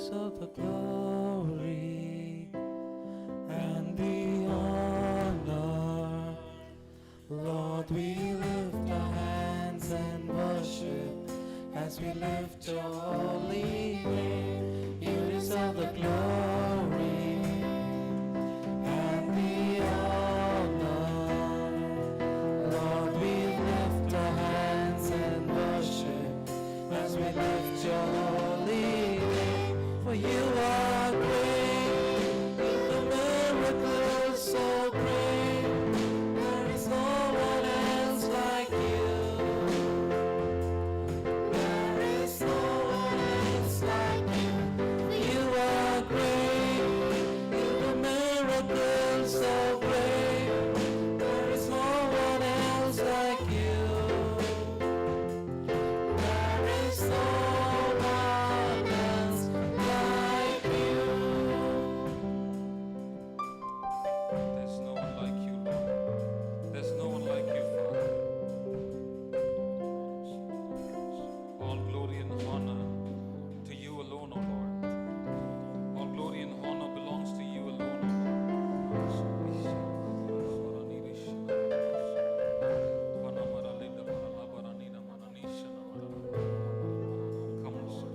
deserve the glory and the honor. Lord, we lift our hands and worship as we lift your holy name. You deserve the glory and the honor. Lord, we lift our hands and worship as we lift your holy name. For you are great, the miracle so great. There is no one else like you. There is no one else like you. You are great, the miracle so great. There is no one else like you. There is no one else like you. There's no one like you, Lord. There's no one like you, Father. All glory and honor to you alone, O Lord. All glory and honor belongs to you alone, O Lord.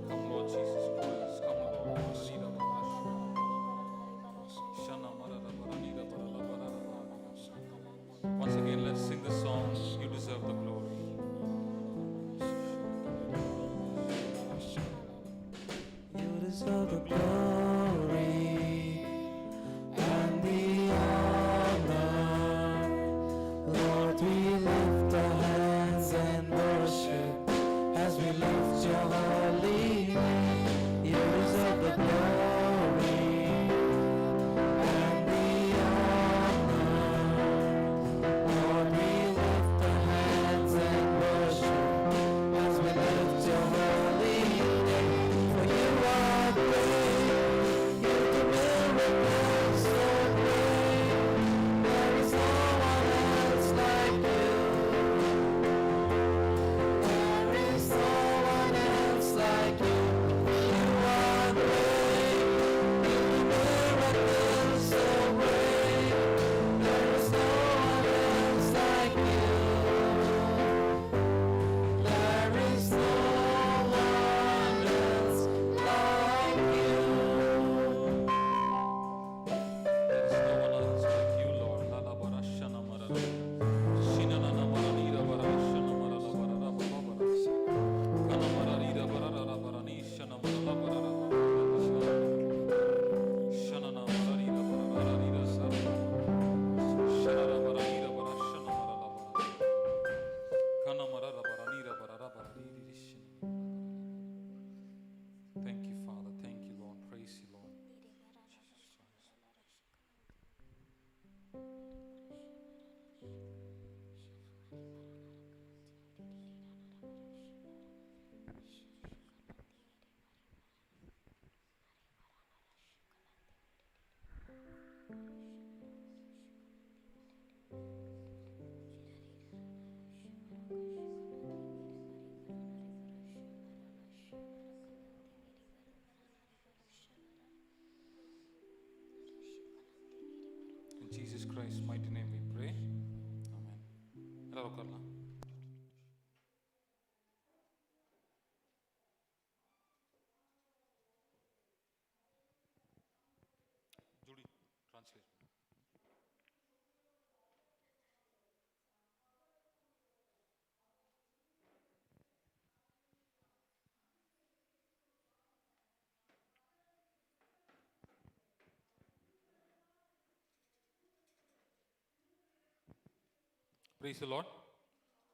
Come, Lord Jesus Christ. Come, Lord. Once again, let's sing the song, You Deserve the Glory. You deserve the glory and the honor. Lord, we lift our hands and worship as we lift your holy name. You deserve the glory and the honor. Lord, we lift our hands and worship as we lift your holy name. For you are great, you do miracles so great. There is no one else like you. There is no one else like you. You are great, you do miracles so great. There is no one else like you. There is no one else like you. There is no one else like you, Lord. Lala barashana marala. Shinana maranira barashana marala barara babara. Kana maranira barara baranishana marala barara. Shanana maranira barara rira sara. Shanana maranira barashana marala barara. Kana marara baranira barara bariri shini. Thank you, Father. Thank you, Lord. Praise you, Lord. Jesus Christ. In Jesus Christ's mighty name we pray. Amen. எல்லாரும் உட்காரலாம். Judy translate. Praise the Lord.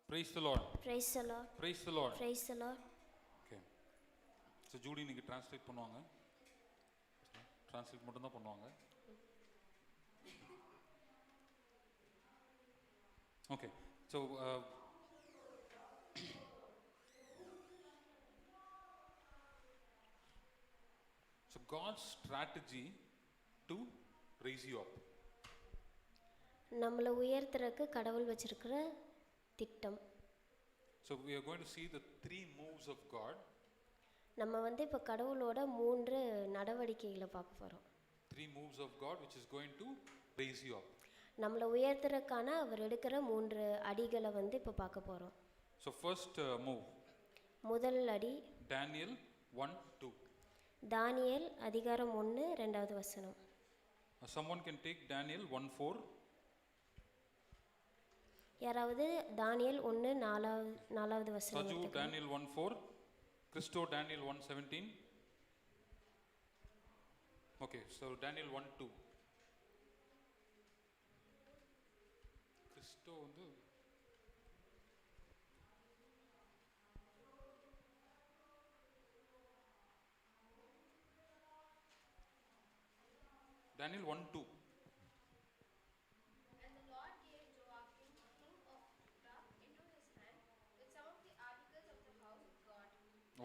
Praise the Lord. Praise the Lord. Praise the Lord. Praise the Lord. Okay. So Judy நீங்க translate பண்ணுவாங்க. Translate மட்டும் தான் பண்ணுவாங்க. Okay. So so God's strategy to raise you up. நம்மளை உயர்த்துறதுக்கு கடவுள் வச்சிருக்கிற திட்டம். So we are going to see the three moves of God நம்ம வந்து இப்போ கடவுளோட 3 நடவடிக்கைகளை பார்க்க போகிறோம். 3 moves of God which is going to raise you up. நம்மளை உயர்த்துறதுக்கான அவர் எடுக்கிற 3 அடிகளை வந்து இப்போ பார்க்க போகிறோம். So first move, முதல் அடி Daniel 1:2. தானியேல் அதிகாரம் 1 2வது வசனம். Someone can take Daniel 1:4. யாராவது தானியேல் 1 4வது வசனம் Saju எடுத்துக்கலாம். Daniel 1:4. Christo Daniel 1:17. Okay, so Daniel 1:2. Christo வந்து Daniel 1:2. And the Lord gave Joachim, king of Judah, into his hand with some of the articles of the house of God.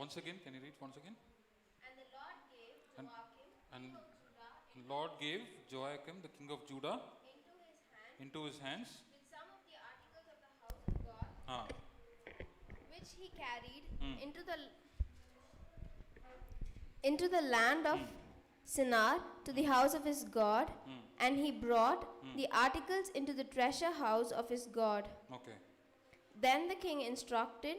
Once again, can you read once again? And the Lord gave And- Joachim, and- king of Judah, Lord gave Joachim, the king of Judah, into his hand into his hands. with some of the articles of the house of God, Ah, which he carried Hmm. into the land of Shinar to the house of his God, and he brought the articles into the treasure house of his God. okay. Then the king instructed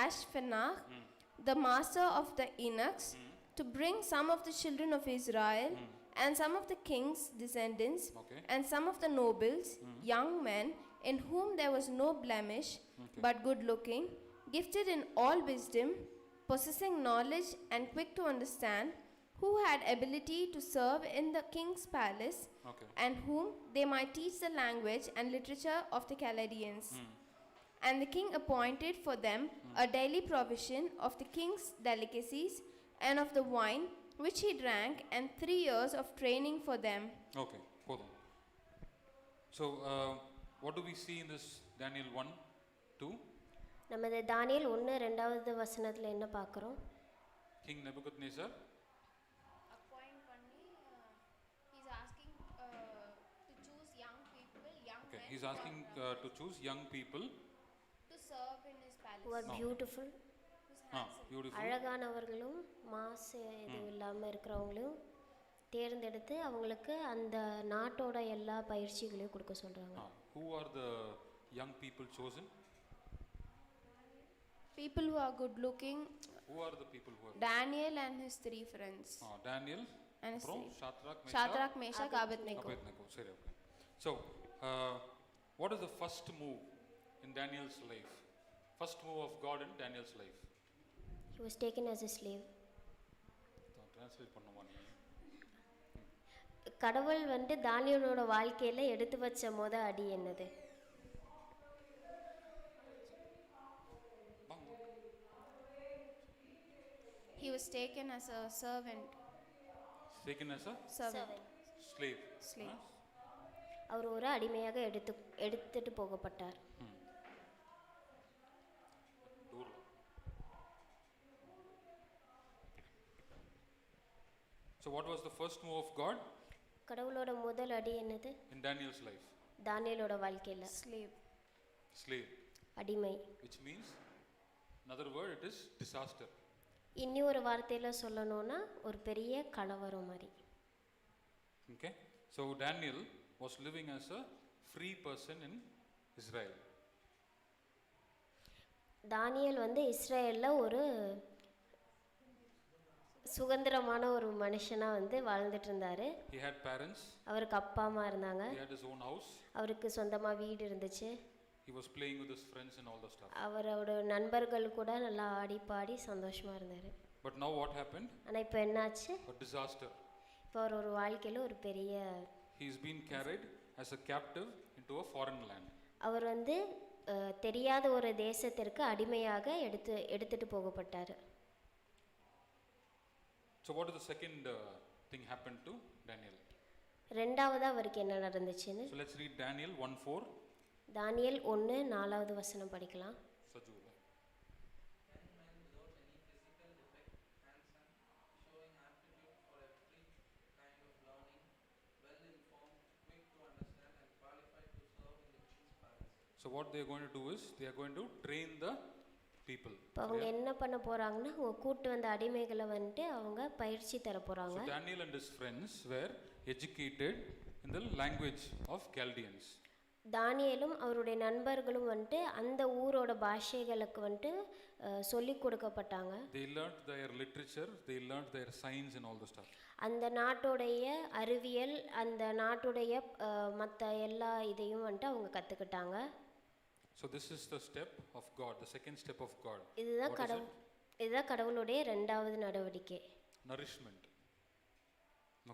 Ashpenaz, the master of the eunuchs, to bring some of the children of Israel and some of the king's descendants Okay. and some of the nobles, young men in whom there was no blemish, but good looking, gifted in all wisdom, possessing knowledge and quick to understand, who had ability to serve in the king's palace, Okay. and whom they might teach the language and literature of the Chaldeans. And the king appointed for them a daily provision of the king's delicacies and of the wine which he drank, and 3 years of training for them. Okay, hold on. So, what do we see in this Daniel 1:2? நம்ம இந்த தானியேல் 1 2வது வசனத்தில் என்ன பார்க்குறோம்? King Nebuchadnezzar, Appoint panni, he's asking to choose young people, young okay, men he's asking to choose young people. to serve in his palace. who are beautiful, Who's Ah, handsome. beautiful. அழகானவர்களும் மாசு இது இல்லாமல் இருக்கிறவங்களும் தேர்ந்தெடுத்து அவங்களுக்கு அந்த நாட்டோட எல்லா பயிற்சிகளையும் கொடுக்க சொல்கிறாங்க. Who are the young people chosen? People who are good looking, Who are the people who are? Daniel and his 3 friends. Daniel, And his from three. Shadrach, Meshach, Shadrach, Meshach, Abednego. Abednego. Sorry, okay. So, what is the first move in Daniel's life? First move of God in Daniel's life. He was taken as a slave. Translate பண்ணுமா நீ? கடவுள் வந்து தானியேலோட வாழ்க்கையில் எடுத்து வச்ச அடி என்னது? He was taken as a servant. Taken as a Servant. slave. Slave. அவர் ஒரு அடிமையாக எடுத்துட்டு போகப்பட்டார். Doorla. So, what was the first move of God கடவுளோட முதல் அடி என்னது? in Daniel's life? தானியேலோட வாழ்க்கையில் Slave. Slave, அடிமை. which means, another word, it is disaster. இன்னி ஒரு வார்த்தையில் சொல்லணும்னா ஒரு பெரிய கலவரம் மாதிரி. Okay, so Daniel was living as a free person in Israel. தானியேல் வந்து இஸ்ரேலில் ஒரு சுதந்திரமான ஒரு மனுஷனாக வந்து வாழ்ந்துட்டு இருந்தார். He had parents, அவருக்கு அப்பா அம்மா இருந்தாங்க. he had his own house, அவருக்கு சொந்தமாக வீடு இருந்துச்சு. he was playing with his friends and all the stuff. அவரோட நண்பர்கள் கூட நல்லா ஆடி பாடி சந்தோஷமாக இருந்தார். But now what happened? ஆனால் இப்போ என்னாச்சு? A disaster. இப்போ அவர் ஒரு வாழ்க்கையில் ஒரு பெரிய He's been carried as a captive into a foreign land. அவர் வந்து தெரியாத ஒரு தேசத்திற்கு அடிமையாக எடுத்துட்டு போகப்பட்டார். So what is the second thing happened to Daniel? ரெண்டாவது அவருக்கு என்ன நடந்துச்சுன்னு So let's read Daniel 1:4. தானியேல் 1 4வது வசனம் படிக்கலாம். Saju. Young men without any physical defect, handsome, showing aptitude for every kind of learning, well informed, quick to understand, and qualified to serve in the king's palace. So what they are going to do is they are going to train the people. இப்போ இப்போ அவங்க என்ன பண்ண போகிறாங்கன்னா அவங்க கூட்டு வந்த அடிமைகளை வந்துட்டு அவங்க பயிற்சி தர போகிறாங்க. So Daniel and his friends were educated in the language of Chaldeans. தானியேலும் அவருடைய நண்பர்களும் வந்துட்டு அந்த ஊரோட பாஷைகளுக்கு வந்துட்டு சொல்லி கொடுக்கப்பட்டாங்க. They learnt their literature, they learnt their science and all the stuff. அந்த நாட்டுடைய அறிவியல், அந்த நாட்டுடைய மற்ற எல்லா இதையும் வந்துட்டு அவங்க கற்றுக்கிட்டாங்க. So this is the step of God, the second step of God. இதுதான் கடவுளுடைய இரண்டாவது நடவடிக்கை. Nourishment.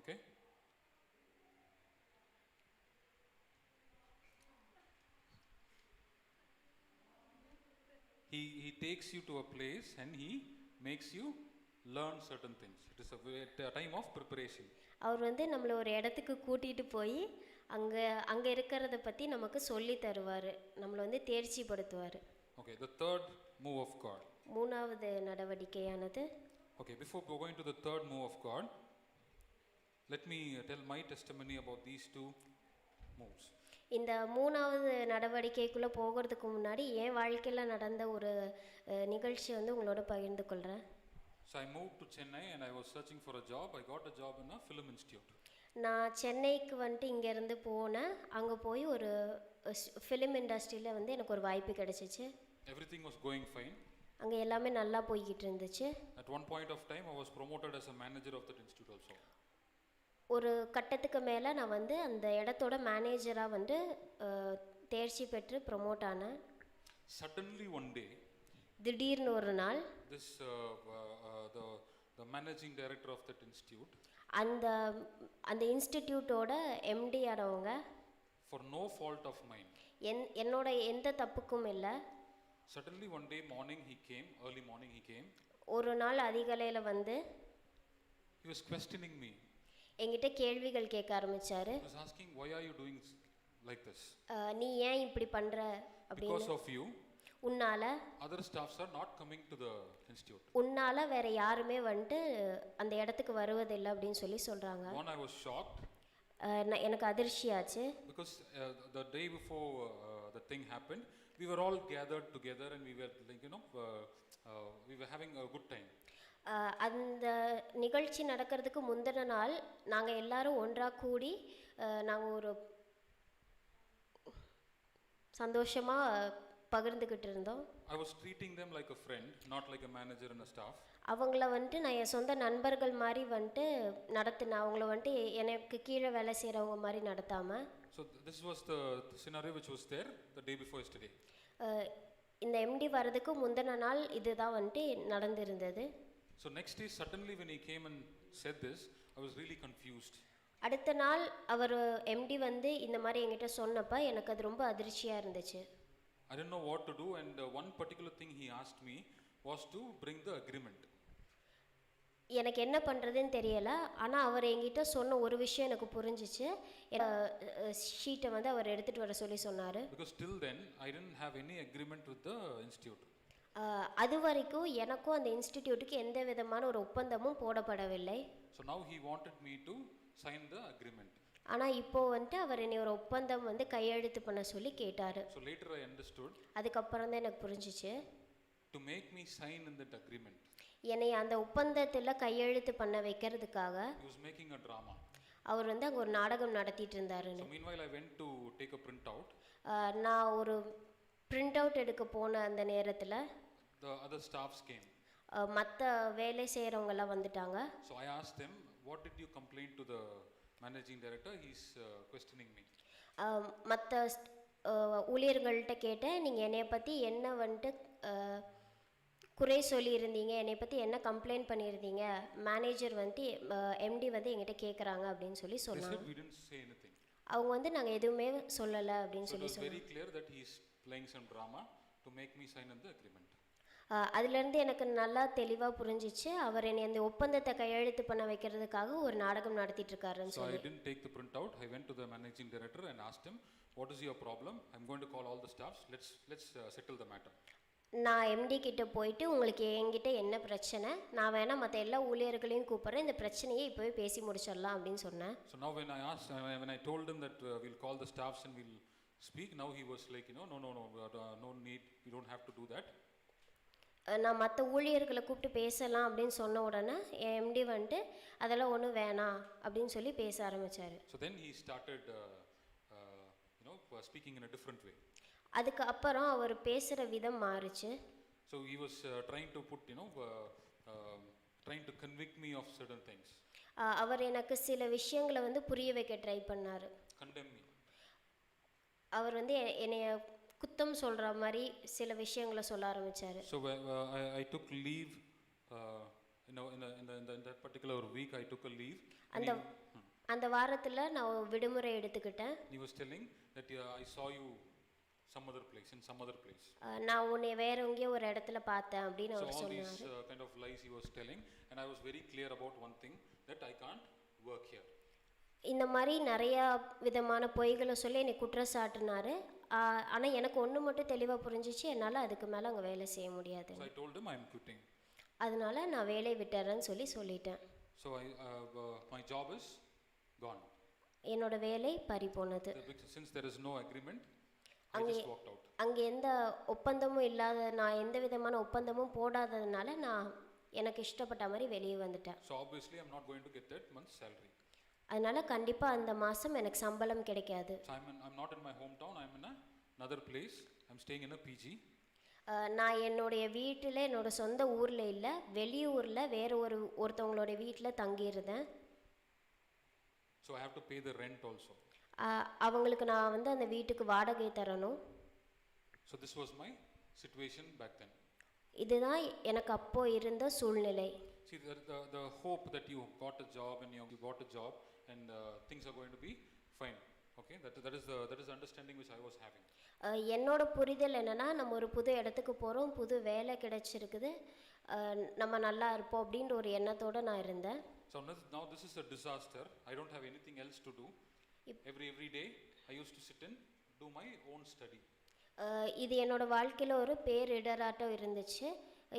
Okay? He takes you to a place and he makes you learn certain things. It is a time of preparation. அவர் வந்து நம்மளை ஒரு இடத்துக்கு கூட்டிகிட்டு போய் அங்கே இருக்கிறத பற்றி நமக்கு சொல்லி தருவார், நம்மளை வந்து தேர்ச்சிப்படுத்துவார். Okay, the third move of God. மூணாவது நடவடிக்கையானது. Okay, before going to the third move of God, let me tell my testimony about these two moves. இந்த மூணாவது நடவடிக்கைக்குள்ளே போகிறதுக்கு முன்னாடி என் வாழ்க்கையில் நடந்த ஒரு நிகழ்ச்சி வந்து உங்களோட பகிர்ந்து கொள்கிறேன். So I moved to Chennai and I was searching for a job. I got a job in a film institute. நான் சென்னைக்கு வந்துட்டு இங்கேருந்து போனேன். அங்கே போய் ஒரு ஃபிலிம் இண்டஸ்ட்ரியில் வந்து எனக்கு ஒரு வாய்ப்பு கிடைச்சிச்சு. Everything was going fine. அங்கே எல்லாமே நல்லா போய்கிட்டு இருந்துச்சு. At one point of time I was promoted as a manager of that institute also. ஒரு கட்டத்துக்கு மேலே நான் வந்து அந்த இடத்தோட மேனேஜராக வந்து தேர்ச்சி பெற்று ப்ரொமோட் ஆனேன். Suddenly one day, திடீர்னு ஒரு நாள் this the managing director of that institute, அந்த இன்ஸ்டிடியூட்டோட எம்டி ஆனவங்க, for no fault of mine, என்னோட எந்த தப்புக்கும் இல்லை, suddenly one day morning he came, early morning he came. ஒரு நாள் அதிகாலையில் வந்து he was questioning me. என்கிட்ட கேள்விகள் கேட்க ஆரம்பிச்சாரு. He was asking, why are you doing like this? நீ ஏன் இப்படி பண்ற அப்படின்னு. Because of you, உன்னால other staffs are not coming to the institute. உன்னால வேற யாருமே வந்துட்டு அந்த இடத்துக்கு வருவதில்லை அப்படின்னு சொல்லி சொல்றாங்க. One, I was shocked. எனக்கு அதிர்ச்சியாச்சு. Because the day before the thing happened, we were all gathered together and we were like, we were having a good time. அந்த நிகழ்ச்சி நடக்கிறதுக்கு முந்தின நாள் நாங்கள் எல்லாரும் ஒன்றாக கூடி நாங்கள் ஒரு சந்தோஷமாக பகிர்ந்துக்கிட்டு இருந்தோம். I was treating them like a friend, not like a manager and a staff. அவங்கள வந்துட்டு நான் என் சொந்த நண்பர்கள் மாதிரி வந்துட்டு நடத்தினேன். அவங்கள வந்துட்டு எனக்கு கீழே வேலை செய்கிறவங்க மாதிரி நடத்தாமல். So this was the scenario which was there the day before yesterday. இந்த எம்டி வர்றதுக்கு முந்தின நாள் இதுதான் வந்துட்டு நடந்திருந்தது. So next day suddenly when he came and said this, I was really confused. அடுத்த நாள் அவர் எம்டி வந்து இந்த மாதிரி என்கிட்ட சொன்னப்ப எனக்கு அது ரொம்ப அதிர்ச்சியாக இருந்துச்சு. I didn't know what to do and one particular thing he asked me was to bring the agreement. எனக்கு என்ன பண்ணுறதுன்னு தெரியலை. ஆனால் அவர் என்கிட்ட சொன்ன ஒரு விஷயம் எனக்கு புரிஞ்சிச்சு. ஷீட்டை வந்து அவர் எடுத்துகிட்டு வர சொல்லி சொன்னார். Because till then I didn't have any agreement with the institute. அது வரைக்கும் எனக்கும் அந்த இன்ஸ்டிடியூட்டுக்கு எந்த விதமான ஒரு ஒப்பந்தமும் போடப்படவில்லை. So now he wanted me to sign the agreement. ஆனால் இப்போது வந்துட்டு அவர் என்னை ஒரு ஒப்பந்தம் வந்து கையெழுத்து பண்ண சொல்லி கேட்டார். So later I understood. அதுக்கப்புறம் தான் எனக்கு புரிஞ்சிச்சு. To make me sign in that agreement. என்னை அந்த ஒப்பந்தத்தில் கையெழுத்து பண்ண வைக்கிறதுக்காக He was making a drama. அவர் வந்து அங்கே ஒரு நாடகம் நடத்திட்டு இருந்தாருன்னு. So meanwhile I went to take a printout. நான் ஒரு பிரிண்ட் அவுட் எடுக்க போன அந்த நேரத்தில் the other staffs came. மற்ற வேலை செய்கிறவங்கெல்லாம் வந்துட்டாங்க. So I asked them, what did you complain to the managing director? He's questioning me. மற்ற ஊழியர்கள்ட்ட கேட்டேன், நீங்கள் என்னை பற்றி என்ன வந்துட்டு குறை சொல்லியிருந்தீங்க, என்னை பற்றி என்ன கம்ப்ளைண்ட் பண்ணியிருந்தீங்க, மேனேஜர் வந்துட்டு எம்டி வந்து எங்கிட்ட கேட்குறாங்க அப்படின்னு சொல்லி சொன்னாங்க. We didn't say anything. அவங்க வந்து நாங்கள் எதுவுமே சொல்லலை அப்படின்னு சொல்லி சொன்னாங்க. It was very clear that he is playing some drama to make me sign on the agreement. அதுலேருந்து எனக்கு நல்லா தெளிவாக புரிஞ்சிச்சு, அவர் என்னை அந்த ஒப்பந்தத்தை கையெழுத்து பண்ண வைக்கிறதுக்காக ஒரு நாடகம் நடத்திட்டு இருக்காருன்னு சொல்லி. So I didn't take the printout. I went to the managing director and asked him, what is your problem? I'm going to call all the staffs. Let's settle the matter. நான் எம்டி கிட்ட போயிட்டு உங்களுக்கு என்கிட்ட என்ன பிரச்சனை, நான் வேணா மற்ற எல்லா ஊழியர்களையும் கூப்பிட்றேன், இந்த பிரச்சனையை இப்போவே பேசி முடிச்சிடலாம் அப்படின்னு சொன்னேன். So now when I told him that we'll call the staffs and we'll speak, now he was like, no need, you don't have to do that. நான் மற்ற ஊழியர்களை கூப்பிட்டு பேசலாம் அப்படின்னு சொன்ன உடனே என் எம்டி வந்துட்டு அதெல்லாம் ஒன்றும் வேணாம் அப்படின்னு சொல்லி பேச ஆரம்பித்தார். So then he started, speaking in a different way. அதுக்கு அப்புறம் அவர் பேசுகிற விதம் மாறுச்சு. So he was trying to put, trying to convict me of certain things. அவர் எனக்கு சில விஷயங்களை வந்து புரிய வைக்க ட்ரை பண்ணார். Condemn me. அவர் வந்து என்னைய குத்தம் சொல்கிற மாதிரி சில விஷயங்களை சொல்ல ஆரம்பித்தார். So I took leave, in that particular week I took a leave. அந்த வாரத்தில் நான் விடுமுறை எடுத்துக்கிட்டேன். He was telling that I saw you some other place, in some other place. நான் உன்னை வேற எங்கேயோ ஒரு இடத்துல பார்த்தேன் அப்படின்னு So அவர் all சொன்னார். these kind of lies he was telling, and I was very clear about one thing, that I can't work here. இந்த மாதிரி நிறையா விதமான பொய்களை சொல்லி என்னை குற்றச்சாட்டினார். ஆனால் எனக்கு ஒன்று மட்டும் தெளிவாக புரிஞ்சிச்சு, என்னால் அதுக்கு மேலே அங்கே வேலை செய்ய முடியாது. So I told him I am quitting. அதனால நான் வேலையை விட்டுறேன்னு சொல்லிட்டேன். So my job is gone. என்னோட வேலை பறி போனது. Since there is no agreement, I just walked out. அங்கே எந்த ஒப்பந்தமும் இல்லாத, நான் எந்த விதமான ஒப்பந்தமும் போடாததுனால நான் எனக்கு இஷ்டப்பட்ட மாதிரி வெளியே வந்துட்டேன். So obviously I'm not going to get that month's salary. அதனால கண்டிப்பாக அந்த மாதம் எனக்கு சம்பளம் கிடைக்காது. So I'm not in my hometown, I'm in another place. I'm staying in a PG. நான் என்னுடைய வீட்டில் என்னோட சொந்த ஊரில் இல்லை, வெளியூரில் வேறு ஒருத்தவங்களோட வீட்டில் தங்கியிருந்தேன். So I have to pay the rent also. அவங்களுக்கு நான் வந்து அந்த வீட்டுக்கு வாடகை தரணும். So this was my situation back then. இதுதான் எனக்கு அப்போ இருந்த சூழ்நிலை. See, the hope that you got a job and you got a job and things are going to be fine. Okay, that is the understanding which I was having. என்னோட புரிதல் என்னன்னா, நம்ம ஒரு புது இடத்துக்கு போகிறோம், புது வேலை கிடைச்சிருக்குது, நம்ம நல்லா இருப்போம் அப்படின்ற ஒரு எண்ணத்தோடு நான் இருந்தேன். So now this is a disaster. I don't have anything else to do. Every day I used to sit and do my own study. இது என்னோட வாழ்க்கையில் ஒரு பேரிடராட்டம் இருந்துச்சு.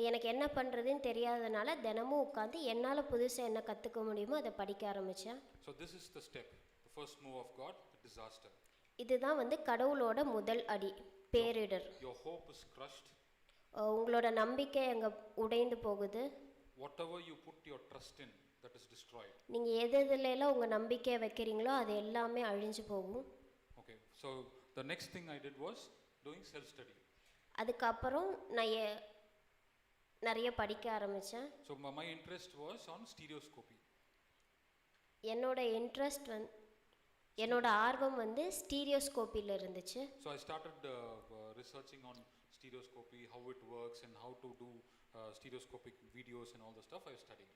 எனக்கு என்ன பண்ணுறதுன்னு தெரியாதனால தினமும் உட்காந்து என்னால் புதுசாக என்ன கற்றுக்க முடியுமோ அதை படிக்க ஆரம்பித்தேன். So this is the step, the first move of God, the disaster. இதுதான் வந்து கடவுளோட முதல் அடி, பேரிடர். Your hope is crushed. உங்களோட நம்பிக்கை அங்கே உடைந்து போகுது. Whatever you put your trust in, that is destroyed. நீங்கள் எதுலெல்லாம் உங்கள் நம்பிக்கையை வைக்கிறீங்களோ அது எல்லாமே அழிஞ்சு போகும். Okay, so the next thing I did was doing self study. அதுக்கப்புறம் நான் நிறைய படிக்க ஆரம்பித்தேன். So my interest was on stereoscopy. என்னோட ஆர்வம் வந்து ஸ்டீரியோஸ்கோப்பியில் இருந்துச்சு. So I started researching on stereoscopy, how it works and how to do stereoscopic videos and all the stuff I studied.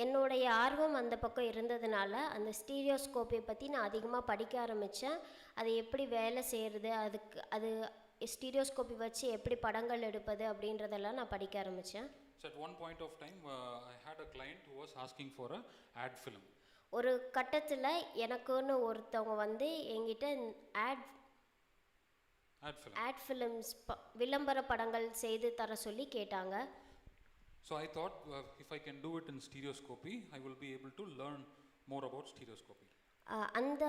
என்னுடைய ஆர்வம் அந்த பக்கம் இருந்ததுனால அந்த ஸ்டீரியோஸ்கோப்பியை பற்றி நான் அதிகமாக படிக்க ஆரம்பித்தேன். அது எப்படி வேலை செய்கிறது, அது ஸ்டீரியோஸ்கோப்பி வச்சு எப்படி படங்கள் எடுப்பது அப்படின்றதெல்லாம் நான் படிக்க ஆரம்பித்தேன். So at one point of time I had a client who was asking for a ad film. ஒரு கட்டத்தில் எனக்குன்னு ஒருத்தவங்க வந்து என்கிட்ட ஆட் ஃபிலிம்ஸ் விளம்பர படங்கள் செய்து தர சொல்லி கேட்டாங்க. So I thought if I can do it in stereoscopy, I will be able to learn more about stereoscopy. அந்த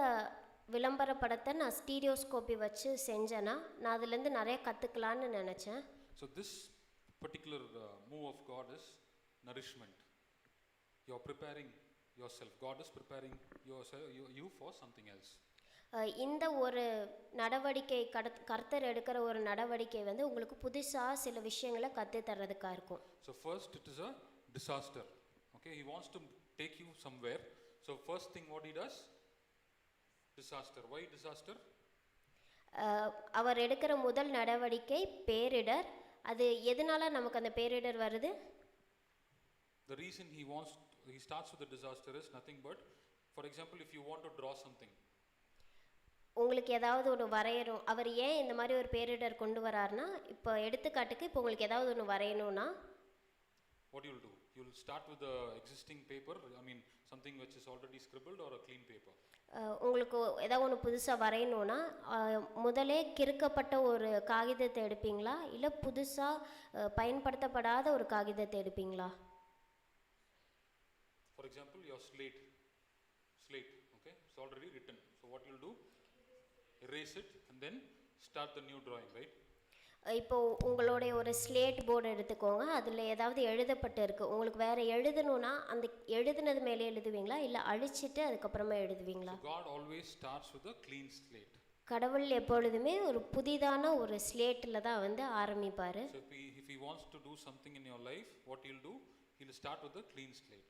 விளம்பர படத்தை நான் ஸ்டீரியோஸ்கோப்பி வச்சு செஞ்சேன்னா நான் அதுலேருந்து நிறைய கற்றுக்கலான்னு நினச்சேன். So this particular move of God is nourishment. You are preparing yourself. God is preparing you for something else. இந்த ஒரு நடவடிக்கை கர்த்தர் எடுக்கிற ஒரு நடவடிக்கை வந்து உங்களுக்கு புதுசாக சில விஷயங்களை கற்றுத்தர்றதுக்காக இருக்கும். So first it is a disaster. Okay, he wants to take you somewhere. So first thing what he does, disaster. Why disaster? அவர் எடுக்கிற முதல் நடவடிக்கை பேரிடர். அது எதனால நமக்கு அந்த பேரிடர் வருது? The reason he starts with the disaster is nothing but, for example, if you want to draw something. உங்களுக்கு ஏதாவது ஒன்று வரையணும். அவர் ஏன் இந்த மாதிரி ஒரு பேரிடர் கொண்டு வராருன்னா, இப்போ எடுத்துக்காட்டுக்கு இப்போ உங்களுக்கு ஏதாவது ஒன்று வரையணும்னா what you will do, you will start with the existing paper, I mean something which is already scribbled or a clean paper. உங்களுக்கு ஏதாவது ஒன்று புதுசாக வரையணும்னா முதலே கிறுக்கப்பட்ட ஒரு காகிதத்தை எடுப்பீங்களா, இல்லை புதுசாக பயன்படுத்தப்படாத ஒரு காகிதத்தை எடுப்பீங்களா? For example, your slate, okay, it's already written. So what you'll do, erase it and then start the new drawing, right? இப்போ உங்களுடைய ஒரு ஸ்லேட் போர்டு எடுத்துக்கோங்க, அதில் ஏதாவது எழுதப்பட்டு இருக்குது, உங்களுக்கு வேறு எழுதணுன்னா அந்த எழுதுனது மேலே எழுதுவீங்களா இல்லை அழிச்சிட்டு அதுக்கப்புறமா எழுதுவீங்களா? God always starts with a clean slate. கடவுள் எப்பொழுதுமே ஒரு புதிதான ஒரு ஸ்லேட்டில் தான் வந்து ஆரம்பிப்பார். So if he wants to do something in your life, what he'll do, he'll start with a clean slate.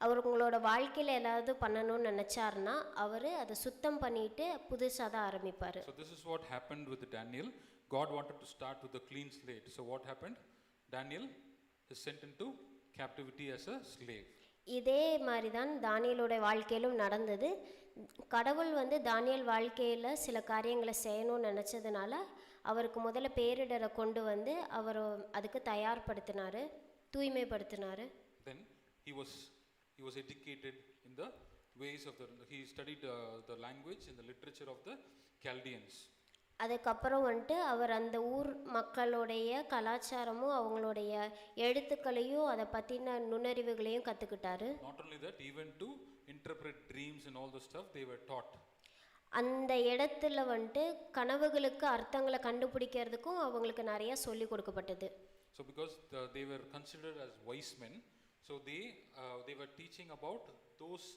அவர் உங்களோட வாழ்க்கையில் ஏதாவது பண்ணணும்னு நினச்சாருன்னா அவர் அதை சுத்தம் பண்ணிட்டு புதுசாக தான் ஆரம்பிப்பார். So this is what happened with Daniel. God wanted to start with a clean slate. So what happened? Daniel is sent into captivity as a slave. இதே மாதிரி தான் தானியேலோட வாழ்க்கையிலும் நடந்தது. கடவுள் வந்து தானியேல் வாழ்க்கையில் சில காரியங்களை செய்யணும்னு நினச்சதுனால அவருக்கு முதல்ல பேரிடரை கொண்டு வந்து அவர் அதுக்கு தயார்படுத்தினார், தூய்மைப்படுத்தினார். Then he was educated in the ways of he studied the language and the literature of the Chaldeans. அதுக்கப்புறம் வந்துட்டு அவர் அந்த ஊர் மக்களுடைய கலாச்சாரமும் அவங்களுடைய எழுத்துக்களையும் அதை பற்றின நுண்ணறிவுகளையும் கற்றுக்கிட்டாரு. Not only that, even to interpret dreams and all the stuff they were taught. அந்த இடத்துல வந்துட்டு கனவுகளுக்கு அர்த்தங்களை கண்டுபிடிக்கிறதுக்கும் அவங்களுக்கு நிறைய சொல்லி கொடுக்கப்பட்டது. So because they were considered as wise men, so they were teaching about those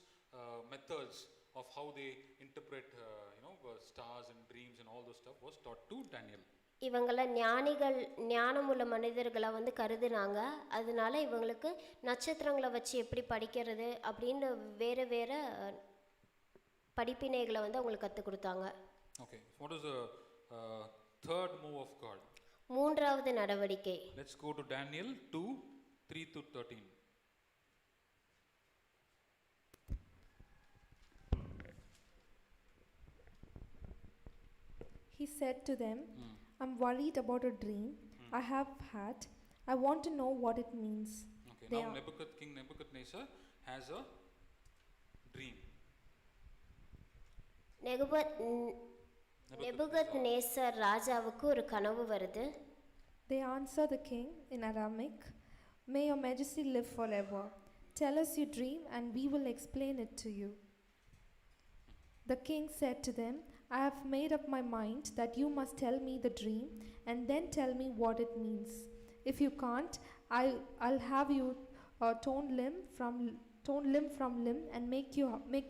methods of how they interpret stars and dreams and all those stuff was taught to Daniel. இவங்கள ஞானிகள், ஞானமுள்ள மனிதர்களை வந்து கருதுனாங்க. அதனால இவங்களுக்கு நட்சத்திரங்களை வச்சு எப்படி படிக்கிறது அப்படின்னு வேறு வேறு படிப்பினைகளை வந்து அவங்களுக்கு கற்றுக் கொடுத்தாங்க. Okay, what is the third move of God? மூன்றாவது நடவடிக்கை. Let's go to Daniel 2:3-13. He said to them, I'm worried about a dream I have had. I want to know what it means. Okay, They now are- King Nebuchadnezzar has a dream. Nebuchadnezzar ராஜாவுக்கு ஒரு கனவு வருது. They answer the king in Aramaic, May your majesty live forever. Tell us your dream and we will explain it to you. The king said to them, I have made up my mind that you must tell me the dream and then tell me what it means. If you can't, I'll have you torn limb from limb and make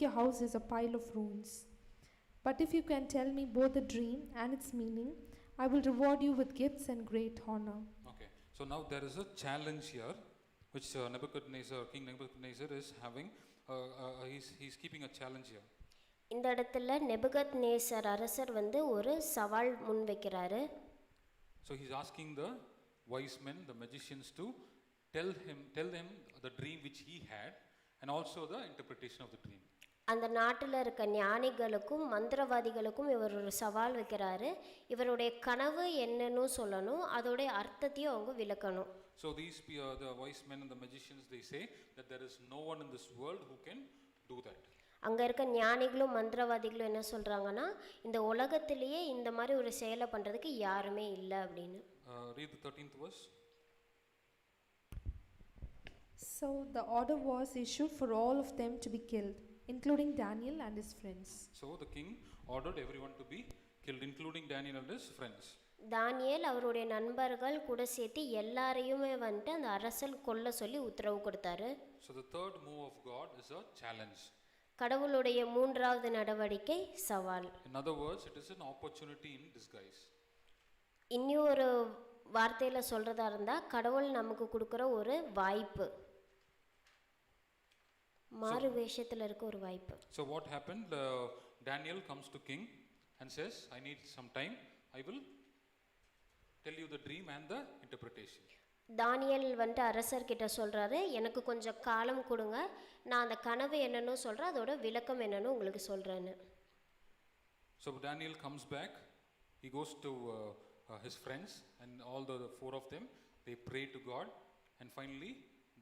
your house as a pile of ruins. But if you can tell me both the dream and its meaning, I will reward you with gifts and great honor. Okay, so now there is a challenge here which King Nebuchadnezzar is having. He's keeping a challenge here. இந்த இடத்துல நெபுகத்நேசர் அரசர் வந்து ஒரு சவால் முன்வைக்கிறாரு. So he's asking the wise men, the magicians, to tell him the dream which he had and also the interpretation of the dream. அந்த நாட்டில் இருக்க ஞானிகளுக்கும் மந்திரவாதிகளுக்கும் இவர் ஒரு சவால் வைக்கிறாரு. இவருடைய கனவு என்னன்னு சொல்லணும், அதோடைய அர்த்தத்தையும் அவங்க விளக்கணும். So the wise men and the magicians, they say that there is no one in this world who can do that. அங்கே இருக்க ஞானிகளும் மந்திரவாதிகளும் என்ன சொல்கிறாங்கன்னா, இந்த உலகத்திலேயே இந்த மாதிரி ஒரு செயலை பண்ணுறதுக்கு யாருமே இல்லை அப்படின்னு. Read the 13th verse. So the order was issued for all of them to be killed, including Daniel and his friends. So the king ordered everyone to be killed, including Daniel and his friends. தானியேல் அவருடைய நண்பர்கள் கூட சேர்த்து எல்லாரையுமே வந்துட்டு அந்த அரசல் கொல்ல சொல்லி உத்தரவு கொடுத்தாரு. So the third move of God is a challenge. கடவுளுடைய மூன்றாவது நடவடிக்கை சவால். In other words, it is an opportunity in disguise. இன்னொரு வார்த்தையில் சொல்கிறதா இருந்தால் கடவுள் நமக்கு கொடுக்குற ஒரு வாய்ப்பு, மாறு வேஷத்தில் இருக்க ஒரு வாய்ப்பு. So what happened? Daniel comes to king and says, I need some time. I will tell you the dream and the interpretation. தானியேல் வந்துட்டு அரசர்கிட்ட சொல்கிறாரு, எனக்கு கொஞ்சம் காலம் கொடுங்க, நான் அந்த கனவு என்னன்னு சொல்கிறேன், அதோட விளக்கம் என்னன்னு உங்களுக்கு சொல்கிறேன்னு. So Daniel comes back. He goes to his friends and all the four of them. They pray to God and finally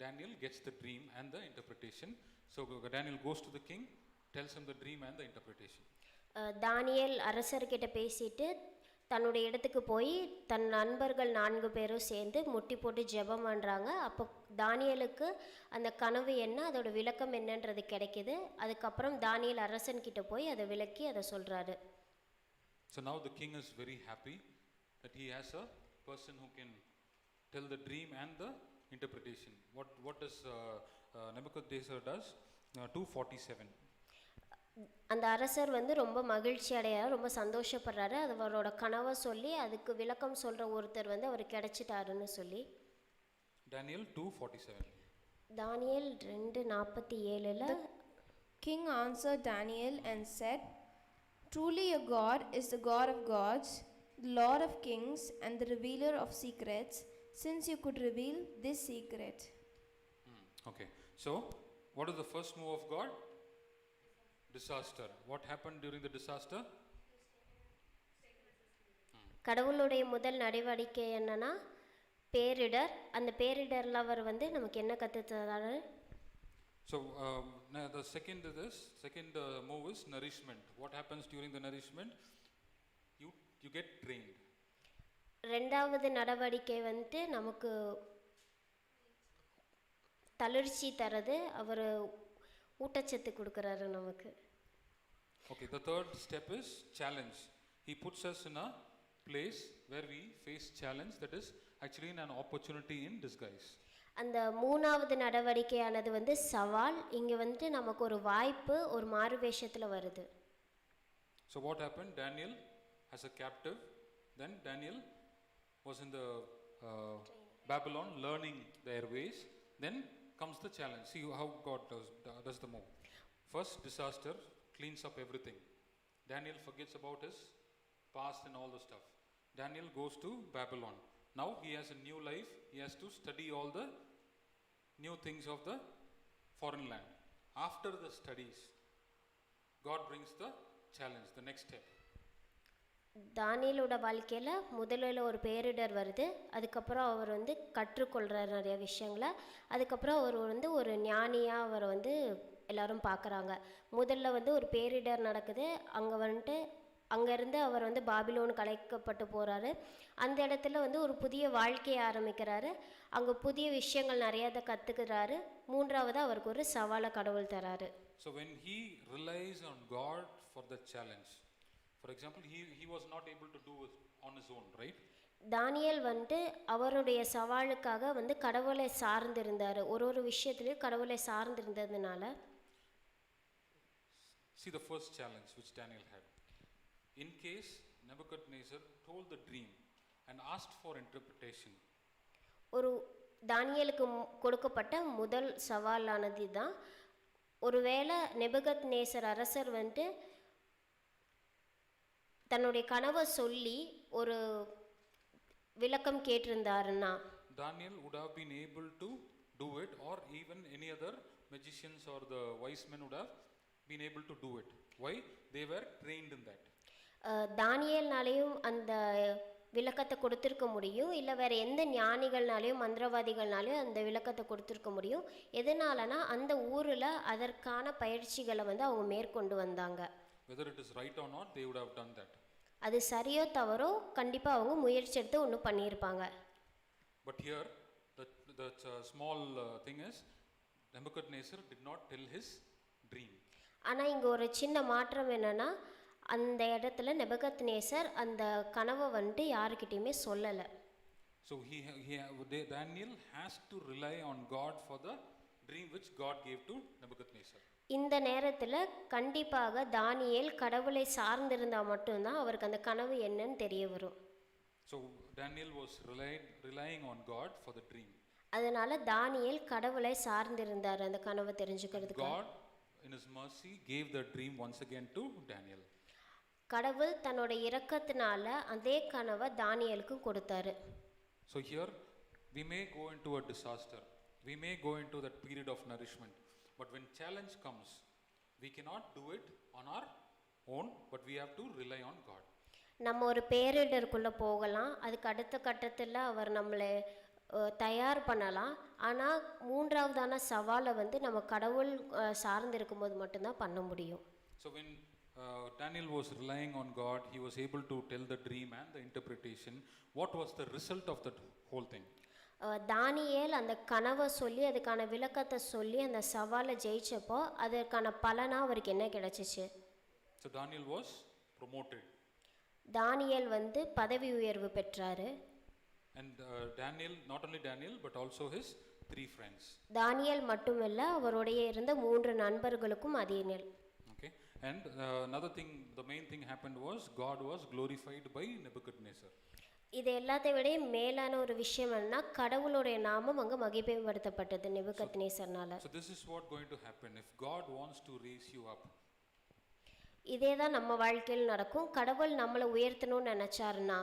Daniel gets the dream and the interpretation. So Daniel goes to the king, tells him the dream and the interpretation. தானியேல் அரசர்கிட்ட பேசிட்டு தன்னுடைய இடத்துக்கு போய் தன் நண்பர்கள் 4 பேரும் சேர்ந்து முட்டி போட்டு ஜெபம் பண்ணுறாங்க. அப்போ தானியேலுக்கு அந்த கனவு என்ன, அதோட விளக்கம் என்னன்றது கிடைக்கிது. அதுக்கப்புறம் தானியேல் அரசன்கிட்ட போய் அதை விளக்கி அதை சொல்கிறாரு. So now the king is very happy that he has a person who can tell the dream and the interpretation. What does Nebuchadnezzar does? 2:47. அந்த அரசர் வந்து ரொம்ப மகிழ்ச்சி அடையார், ரொம்ப சந்தோஷப்படுறாரு. அது அவரோட கனவை சொல்லி அதுக்கு விளக்கம் சொல்கிற ஒருத்தர் வந்து அவர் கிடைச்சிட்டாருன்னு சொல்லி. Daniel 2:47. Daniel 2:47. King answered Daniel and said, "Truly your God is the God of gods, the Lord of kings, and the revealer of secrets, since you could reveal this secret." Okay, so what is the first move of God? Disaster. What happened during the disaster? கடவுளுடைய முதல் நடவடிக்கை என்னன்னா பேரிடர். அந்த பேரிடரில் அவர் வந்து நமக்கு என்ன கற்றுத்தராரு? So the second move is nourishment. What happens during the nourishment? You get trained. ரெண்டாவது நடவடிக்கை வந்து நமக்கு தளர்ச்சி தரது. அவர் ஊட்டச்சத்து கொடுக்குறாரு நமக்கு. Okay, the third step is challenge. He puts us in a place where we face challenge, that is actually an opportunity in disguise. அந்த மூணாவது நடவடிக்கையானது வந்து சவால். இங்கே வந்து நமக்கு ஒரு வாய்ப்பு ஒரு மாறுவேஷத்தில் வருது. So what happened? Daniel as a captive, then Daniel was in the Babylon learning their ways. Then comes the challenge. See how God does the move. First disaster cleans up everything. Daniel forgets about his past and all the stuff. Daniel goes to Babylon. Now he has a new life. He has to study all the new things of the foreign land. After the studies, God brings the challenge, the next step. தானியேலோட வாழ்க்கையில் முதலில் ஒரு பேரிடர் வருது. அதுக்கப்புறம் அவர் வந்து கற்றுக்கொள்கிறார் நிறைய விஷயங்களை. அதுக்கப்புறம் அவர் வந்து ஒரு ஞானியாக அவரை வந்து எல்லாரும் பார்க்குறாங்க. முதல்ல வந்து ஒரு பேரிடர் நடக்குது. அங்கேருந்து அவர் வந்து பாபிலோனுக்கு அழைக்கப்பட்டு போகிறாரு. அந்த இடத்துல வந்து ஒரு புதிய வாழ்க்கையை ஆரம்பிக்கிறாரு. அங்கே புதிய விஷயங்கள் நிறையாத கற்றுக்கிறாரு. மூன்றாவது அவருக்கு ஒரு சவாலை கடவுள் தராரு. So when he relies on God for the challenge, for example, he was not able to do it on his own, right? தானியேல் வந்து அவருடைய சவாலுக்காக வந்து கடவுளை சார்ந்திருந்தார். ஒரு விஷயத்துலையும் கடவுளை சார்ந்திருந்ததுனால. See the first challenge which Daniel had. In case Nebuchadnezzar told the dream and asked for interpretation. ஒரு தானியேலுக்கு கொடுக்கப்பட்ட முதல் சவாலானது தான், ஒருவேளை நெபுகத்நேசர் அரசர் வந்து தன்னுடைய கனவை சொல்லி ஒரு விளக்கம் கேட்டிருந்தாருன்னா, Daniel would have been able to do it, or even any other magicians or the wise men would have been able to do it. Why? They were trained in that. தானியேல்னாலேயும் அந்த விளக்கத்தை கொடுத்துருக்க முடியும். இல்லை வேறு எந்த ஞானிகள்னாலேயும் மந்திரவாதிகள்னாலேயும் அந்த விளக்கத்தை கொடுத்துருக்க முடியும். எதனாலனா அந்த ஊரில் அதற்கான பயிற்சிகளை வந்து அவங்க மேற்கொண்டு வந்தாங்க. Whether it is right or not, they would have done that. அது சரியோ தவறோ கண்டிப்பாக அவங்க முயற்சி எடுத்து ஒன்று பண்ணியிருப்பாங்க. But here the small thing is Nebuchadnezzar did not tell his dream. ஆனால் இங்கே ஒரு சின்ன மாற்றம் என்னென்னா, அந்த இடத்துல நெபுகத்நேசர் அந்த கனவை வந்துட்டு யாருக்கிட்டையுமே சொல்லலை. So Daniel has to rely on God for the dream which God gave to Nebuchadnezzar. இந்த நேரத்தில் கண்டிப்பாக தானியேல் கடவுளை சார்ந்திருந்தால் மட்டும்தான் அவருக்கு அந்த கனவு என்னன்னு தெரிய வரும். So Daniel was relying on God for the dream. அதனால தானியேல் கடவுளை சார்ந்திருந்தார் அந்த கனவை தெரிஞ்சுக்கிறதுக்கு. God in his mercy gave the dream once again to Daniel. கடவுள் தன்னோட இரக்கத்தினால அதே கனவை தானியேலுக்கு கொடுத்தாரு. So here we may go into a disaster. We may go into that period of nourishment. But when challenge comes, we cannot do it on our own, but we have to rely on God. நம்ம ஒரு பேரிடருக்குள்ளே போகலாம். அதுக்கு அடுத்த கட்டத்தில் அவர் நம்மளை தயார் பண்ணலாம். ஆனால் மூன்றாவதான சவாலை வந்து நம்ம கடவுள் சார்ந்திருக்கும் போது மட்டும்தான் பண்ண முடியும். So when Daniel was relying on God, he was able to tell the dream and the interpretation. What was the result of that whole thing? தானியேல் அந்த கனவை சொல்லி அதுக்கான விளக்கத்தை சொல்லி அந்த சவாலை ஜெயிச்சப்போ அதற்கான பலனாக அவருக்கு என்ன கிடைச்சிச்சு? So Daniel was promoted. தானியேல் வந்து பதவி உயர்வு பெற்றாரு. And Daniel, not only Daniel, but also his 3 friends. தானியேல் மட்டுமல்ல, அவருடைய இருந்த 3 நண்பர்களுக்கும் அதே நிலை. Okay, and another thing, the main thing happened was God was glorified by Nebuchadnezzar. இது எல்லாத்தை விட மேலான ஒரு விஷயம் என்னன்னா, கடவுளுடைய நாமம் அங்கே மகிமைப்படுத்தப்பட்டது நெபுகத்நேசர்னால. So this is what going to happen if God wants to raise you up. இதே தான் நம்ம வாழ்க்கையில் நடக்கும். கடவுள் நம்மளை உயர்த்தணும்னு நினைச்சாருன்னா,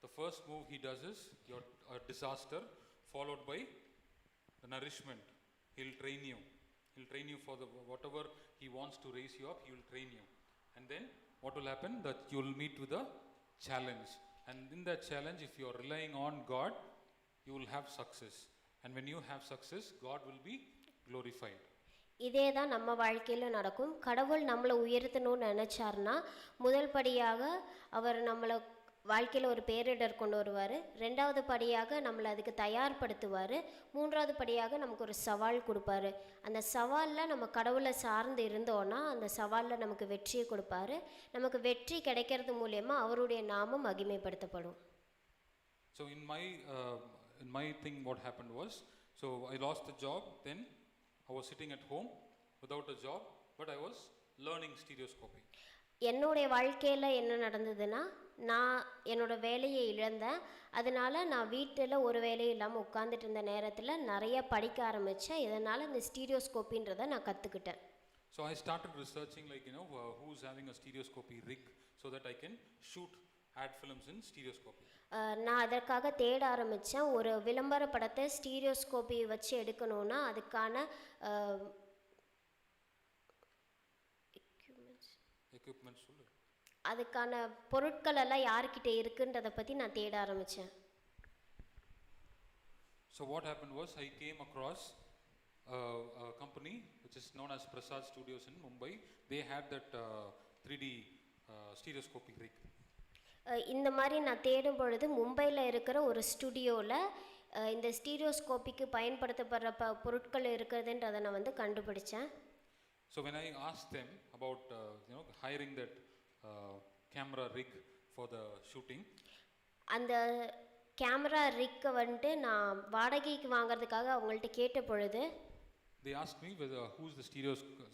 The first move he does is your disaster followed by the nourishment. He'll train you. He'll train you for the whatever he wants to raise you up. He will train you, and then what will happen? That you will meet with a challenge, and in that challenge, if you are relying on God, you will have success. And when you have success, God will be glorified. இதே தான் நம்ம வாழ்க்கையில் நடக்கும். கடவுள் நம்மளை உயர்த்தணும்னு நினச்சாருன்னா, முதல் படியாக அவர் நம்மளை வாழ்க்கையில் ஒரு பேரிடர் கொண்டு வருவார். 2வது படியாக நம்மளை அதுக்கு தயார்படுத்துவார். 3வது படியாக நமக்கு ஒரு சவால் கொடுப்பாரு. அந்த சவாலில் நம்ம கடவுளை சார்ந்து இருந்தோன்னா, அந்த சவாலில் நமக்கு வெற்றியை கொடுப்பாரு. நமக்கு வெற்றி கிடைக்கிறது மூலயமா அவருடைய நாமம் மகிமைப்படுத்தப்படும். So in my thing, what happened was, so I lost the job. Then I was sitting at home without a job, but I was learning stereoscopy. என்னுடைய வாழ்க்கையில் என்ன நடந்ததுன்னா, நான் என்னோட வேலையை இழந்தேன். அதனால நான் வீட்டில் ஒரு வேலையும் இல்லாமல் உட்காந்துட்டு இருந்த நேரத்தில் நிறைய படிக்க ஆரம்பித்தேன். இதனால் இந்த ஸ்டீரியோஸ்கோப்பின்றதை நான் கற்றுக்கிட்டேன். So I started researching, like, who's having a stereoscopy rig so that I can shoot ad films in stereoscopy. நான் அதற்காக தேட ஆரம்பித்தேன். ஒரு விளம்பர படத்தை ஸ்டீரியோஸ்கோப்பி வச்சு எடுக்கணும்னா அதுக்கான Equipment சொல்லு. அதுக்கான பொருட்கள் எல்லாம் யார்கிட்ட இருக்குன்றதை பற்றி நான் தேட ஆரம்பித்தேன். So what happened was, I came across a company which is known as Prasad Studios in Mumbai. They had that 3D stereoscopy rig. இந்த மாதிரி நான் தேடும் பொழுது மும்பையில் இருக்கிற ஒரு ஸ்டுடியோவில் இந்த ஸ்டீரியோஸ்கோப்பிக்கு பயன்படுத்தப்படுற பொருட்கள் இருக்கிறதுன்றதை நான் வந்து கண்டுபிடிச்சேன். So when I asked them about hiring that camera rig for the shooting, அந்த கேமரா ரிக்கை வந்துட்டு நான் வாடகைக்கு வாங்குறதுக்காக அவங்கள்ட்ட கேட்ட பொழுது, they asked me who's the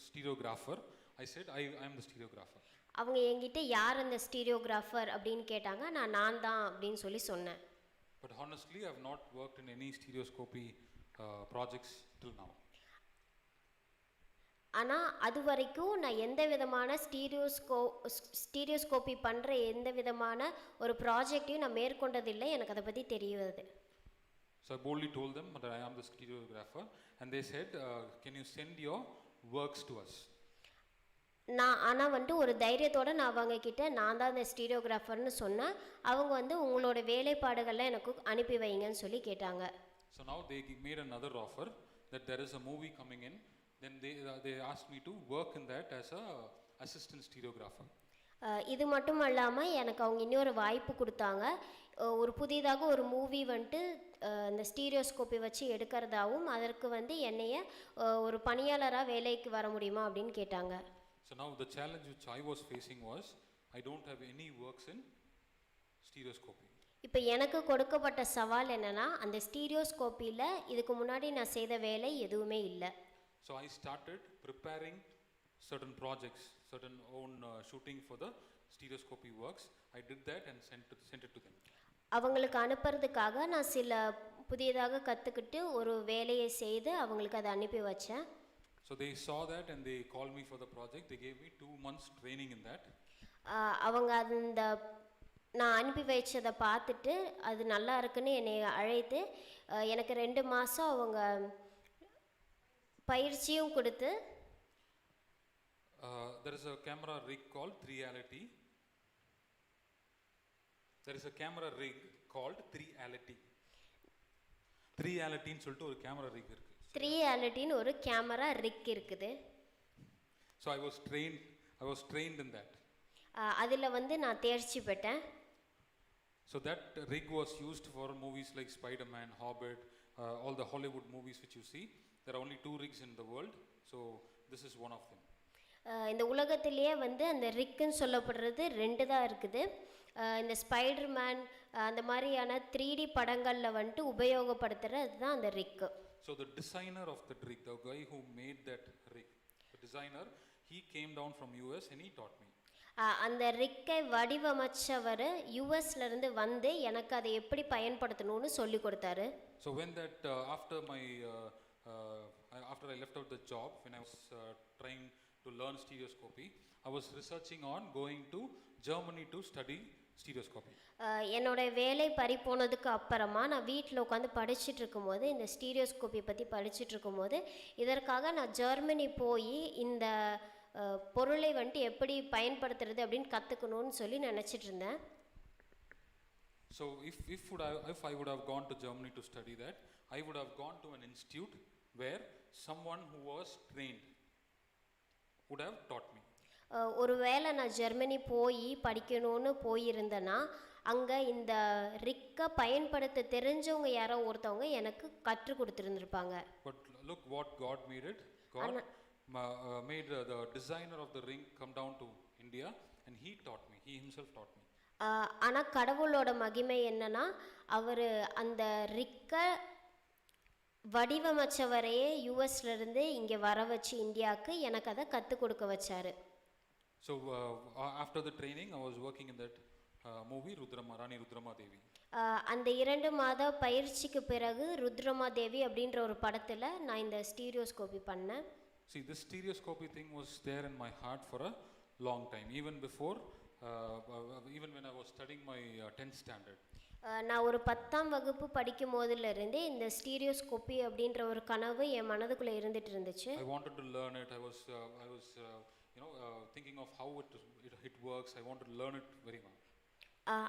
stereographer. I said I am the stereographer. அவங்க என்கிட்ட யார் அந்த ஸ்டீரியோகிராஃபர் அப்படின்னு கேட்டாங்க. நான் தான் அப்படின்னு சொன்னேன். But honestly, I have not worked in any stereoscopy projects till now. ஆனால் அது வரைக்கும் நான் எந்த விதமான ஸ்டீரியோஸ்கோப்பி பண்ணுற எந்த விதமான ஒரு ப்ராஜெக்டையும் நான் மேற்கொண்டதில்லை. எனக்கு அதை பற்றி தெரியாது. So I boldly told them that I am the stereographer, and they said, can you send your works to us? ஆனால் வந்துட்டு ஒரு தைரியத்தோடு நான் அவங்கக்கிட்ட நான் தான் இந்த ஸ்டீரியோகிராஃபர்னு சொன்னேன். அவங்க வந்து உங்களோட வேலைப்பாடுகள்லாம் எனக்கு அனுப்பி வைங்கன்னு சொல்லி கேட்டாங்க. So now they made another offer that there is a movie coming in. Then they asked me to work in that as a assistant stereographer. இது மட்டும் இல்லாமல் எனக்கு அவங்க இன்னொரு வாய்ப்பு கொடுத்தாங்க. ஒரு புதிதாக ஒரு மூவி வந்துட்டு இந்த ஸ்டீரியோஸ்கோப்பி வச்சு எடுக்கிறதாவும், அதற்கு வந்து என்னைய ஒரு பணியாளராக வேலைக்கு வர முடியுமா அப்படின்னு கேட்டாங்க. So now the challenge which I was facing was, I don't have any works in stereoscopy. இப்போ எனக்கு கொடுக்கப்பட்ட சவால் என்னன்னா, அந்த ஸ்டீரியோஸ்கோப்பியில் இதுக்கு முன்னாடி நான் செய்த வேலை எதுவுமே இல்லை. So I started preparing certain projects, certain own shooting for the stereoscopy works. I did that and sent it to them. அவங்களுக்கு அனுப்புறதுக்காக நான் சில புதியதாக கற்றுக்கிட்டு ஒரு வேலையை செய்து அவங்களுக்கு அதை அனுப்பி வச்சேன். So they saw that and they called me for the project. They gave me 2 months training in that. அவங்க அந்த நான் அனுப்பி வச்சதை பார்த்துட்டு அது நல்லா இருக்குன்னு என்னை அழைத்து எனக்கு 2 மாதம் அவங்க பயிற்சியும் கொடுத்து, there is a camera rig called 3reality. There is a camera rig called 3reality. 3reality ன்னு சொல்லிட்டு ஒரு கேமரா ரிக் இருக்கு. 3reality ஒரு கேமரா ரிக் இருக்குது. So I was trained in that. அதில் வந்து நான் தேர்ச்சி பெற்றேன். So that rig was used for movies like Spider-Man, Hobbit, all the Hollywood movies which you see. There are only 2 rigs in the world, so this is one of them. இந்த உலகத்திலேயே வந்து அந்த ரிக்குன்னு சொல்லப்படுறது 2 தான் இருக்குது. இந்த ஸ்பைடர்மேன் அந்த மாதிரியான 3D படங்களில் வந்துட்டு உபயோகப்படுத்துகிறது தான் அந்த ரிக்கு. So the designer of that rig, the guy who made that rig, the designer, he came down from US and he taught me. அந்த ரிக்கை வடிவமைச்சவர் யூஎஸ்லேருந்து வந்து எனக்கு அதை எப்படி பயன்படுத்தணும்னு சொல்லி கொடுத்தாரு. So when that after I left out the job, when I was trying to learn stereoscopy, I was researching on going to Germany to study stereoscopy. என்னோட வேலை பறிப்போனதுக்கு அப்புறமா நான் வீட்டில் உட்காந்து படிச்சுட்டு இருக்கும்போது இந்த ஸ்டீரியோஸ்கோப்பி பற்றி படிச்சுட்டு இருக்கும்போது இதற்காக நான் ஜெர்மனி போய் இந்த பொருளை வந்துட்டு எப்படி பயன்படுத்துறது அப்படின்னு கற்றுக்கணும்னு சொல்லி நினச்சிட்டு இருந்தேன். So if I would have gone to Germany to study that, I would have gone to an institute where someone who was trained would have taught me. ஒருவேளை நான் ஜெர்மனி போய் படிக்கணும்னு போயிருந்தேன்னா அங்கே இந்த ரிக்கை பயன்படுத்த தெரிஞ்சவங்க யாரோ ஒருத்தவங்க எனக்கு கற்றுக் கொடுத்துருந்துருப்பாங்க. But look what God made it. God made the designer of the ring come down to India and he taught me. He himself taught me. ஆனால் கடவுளோட மகிமை என்னன்னா அவர் அந்த ரிக்கை வடிவமைச்சவரையே யூஎஸ்லேருந்து இங்கே வர வச்சு இந்தியாவுக்கு எனக்கு அதை கற்றுக் கொடுக்க வச்சார். So after the training I was working in that movie Rani Rudrama Devi. அந்த 2 மாத பயிற்சிக்கு பிறகு ருத்ரமா தேவி அப்படின்ற ஒரு படத்தில் நான் இந்த ஸ்டீரியோஸ்கோப்பி பண்ணேன். See, this stereoscopy thing was there in my heart for a long time, even before even when I was studying my 10th standard. நான் ஒரு 10ஆம் வகுப்பு படிக்கும் போதிலிருந்தே இந்த ஸ்டீரியோஸ்கோப்பி அப்படின்ற ஒரு கனவு என் மனதுக்குள்ளே இருந்துட்டு இருந்துச்சு. I wanted to learn it. I was thinking of how it works. I wanted to learn it very well.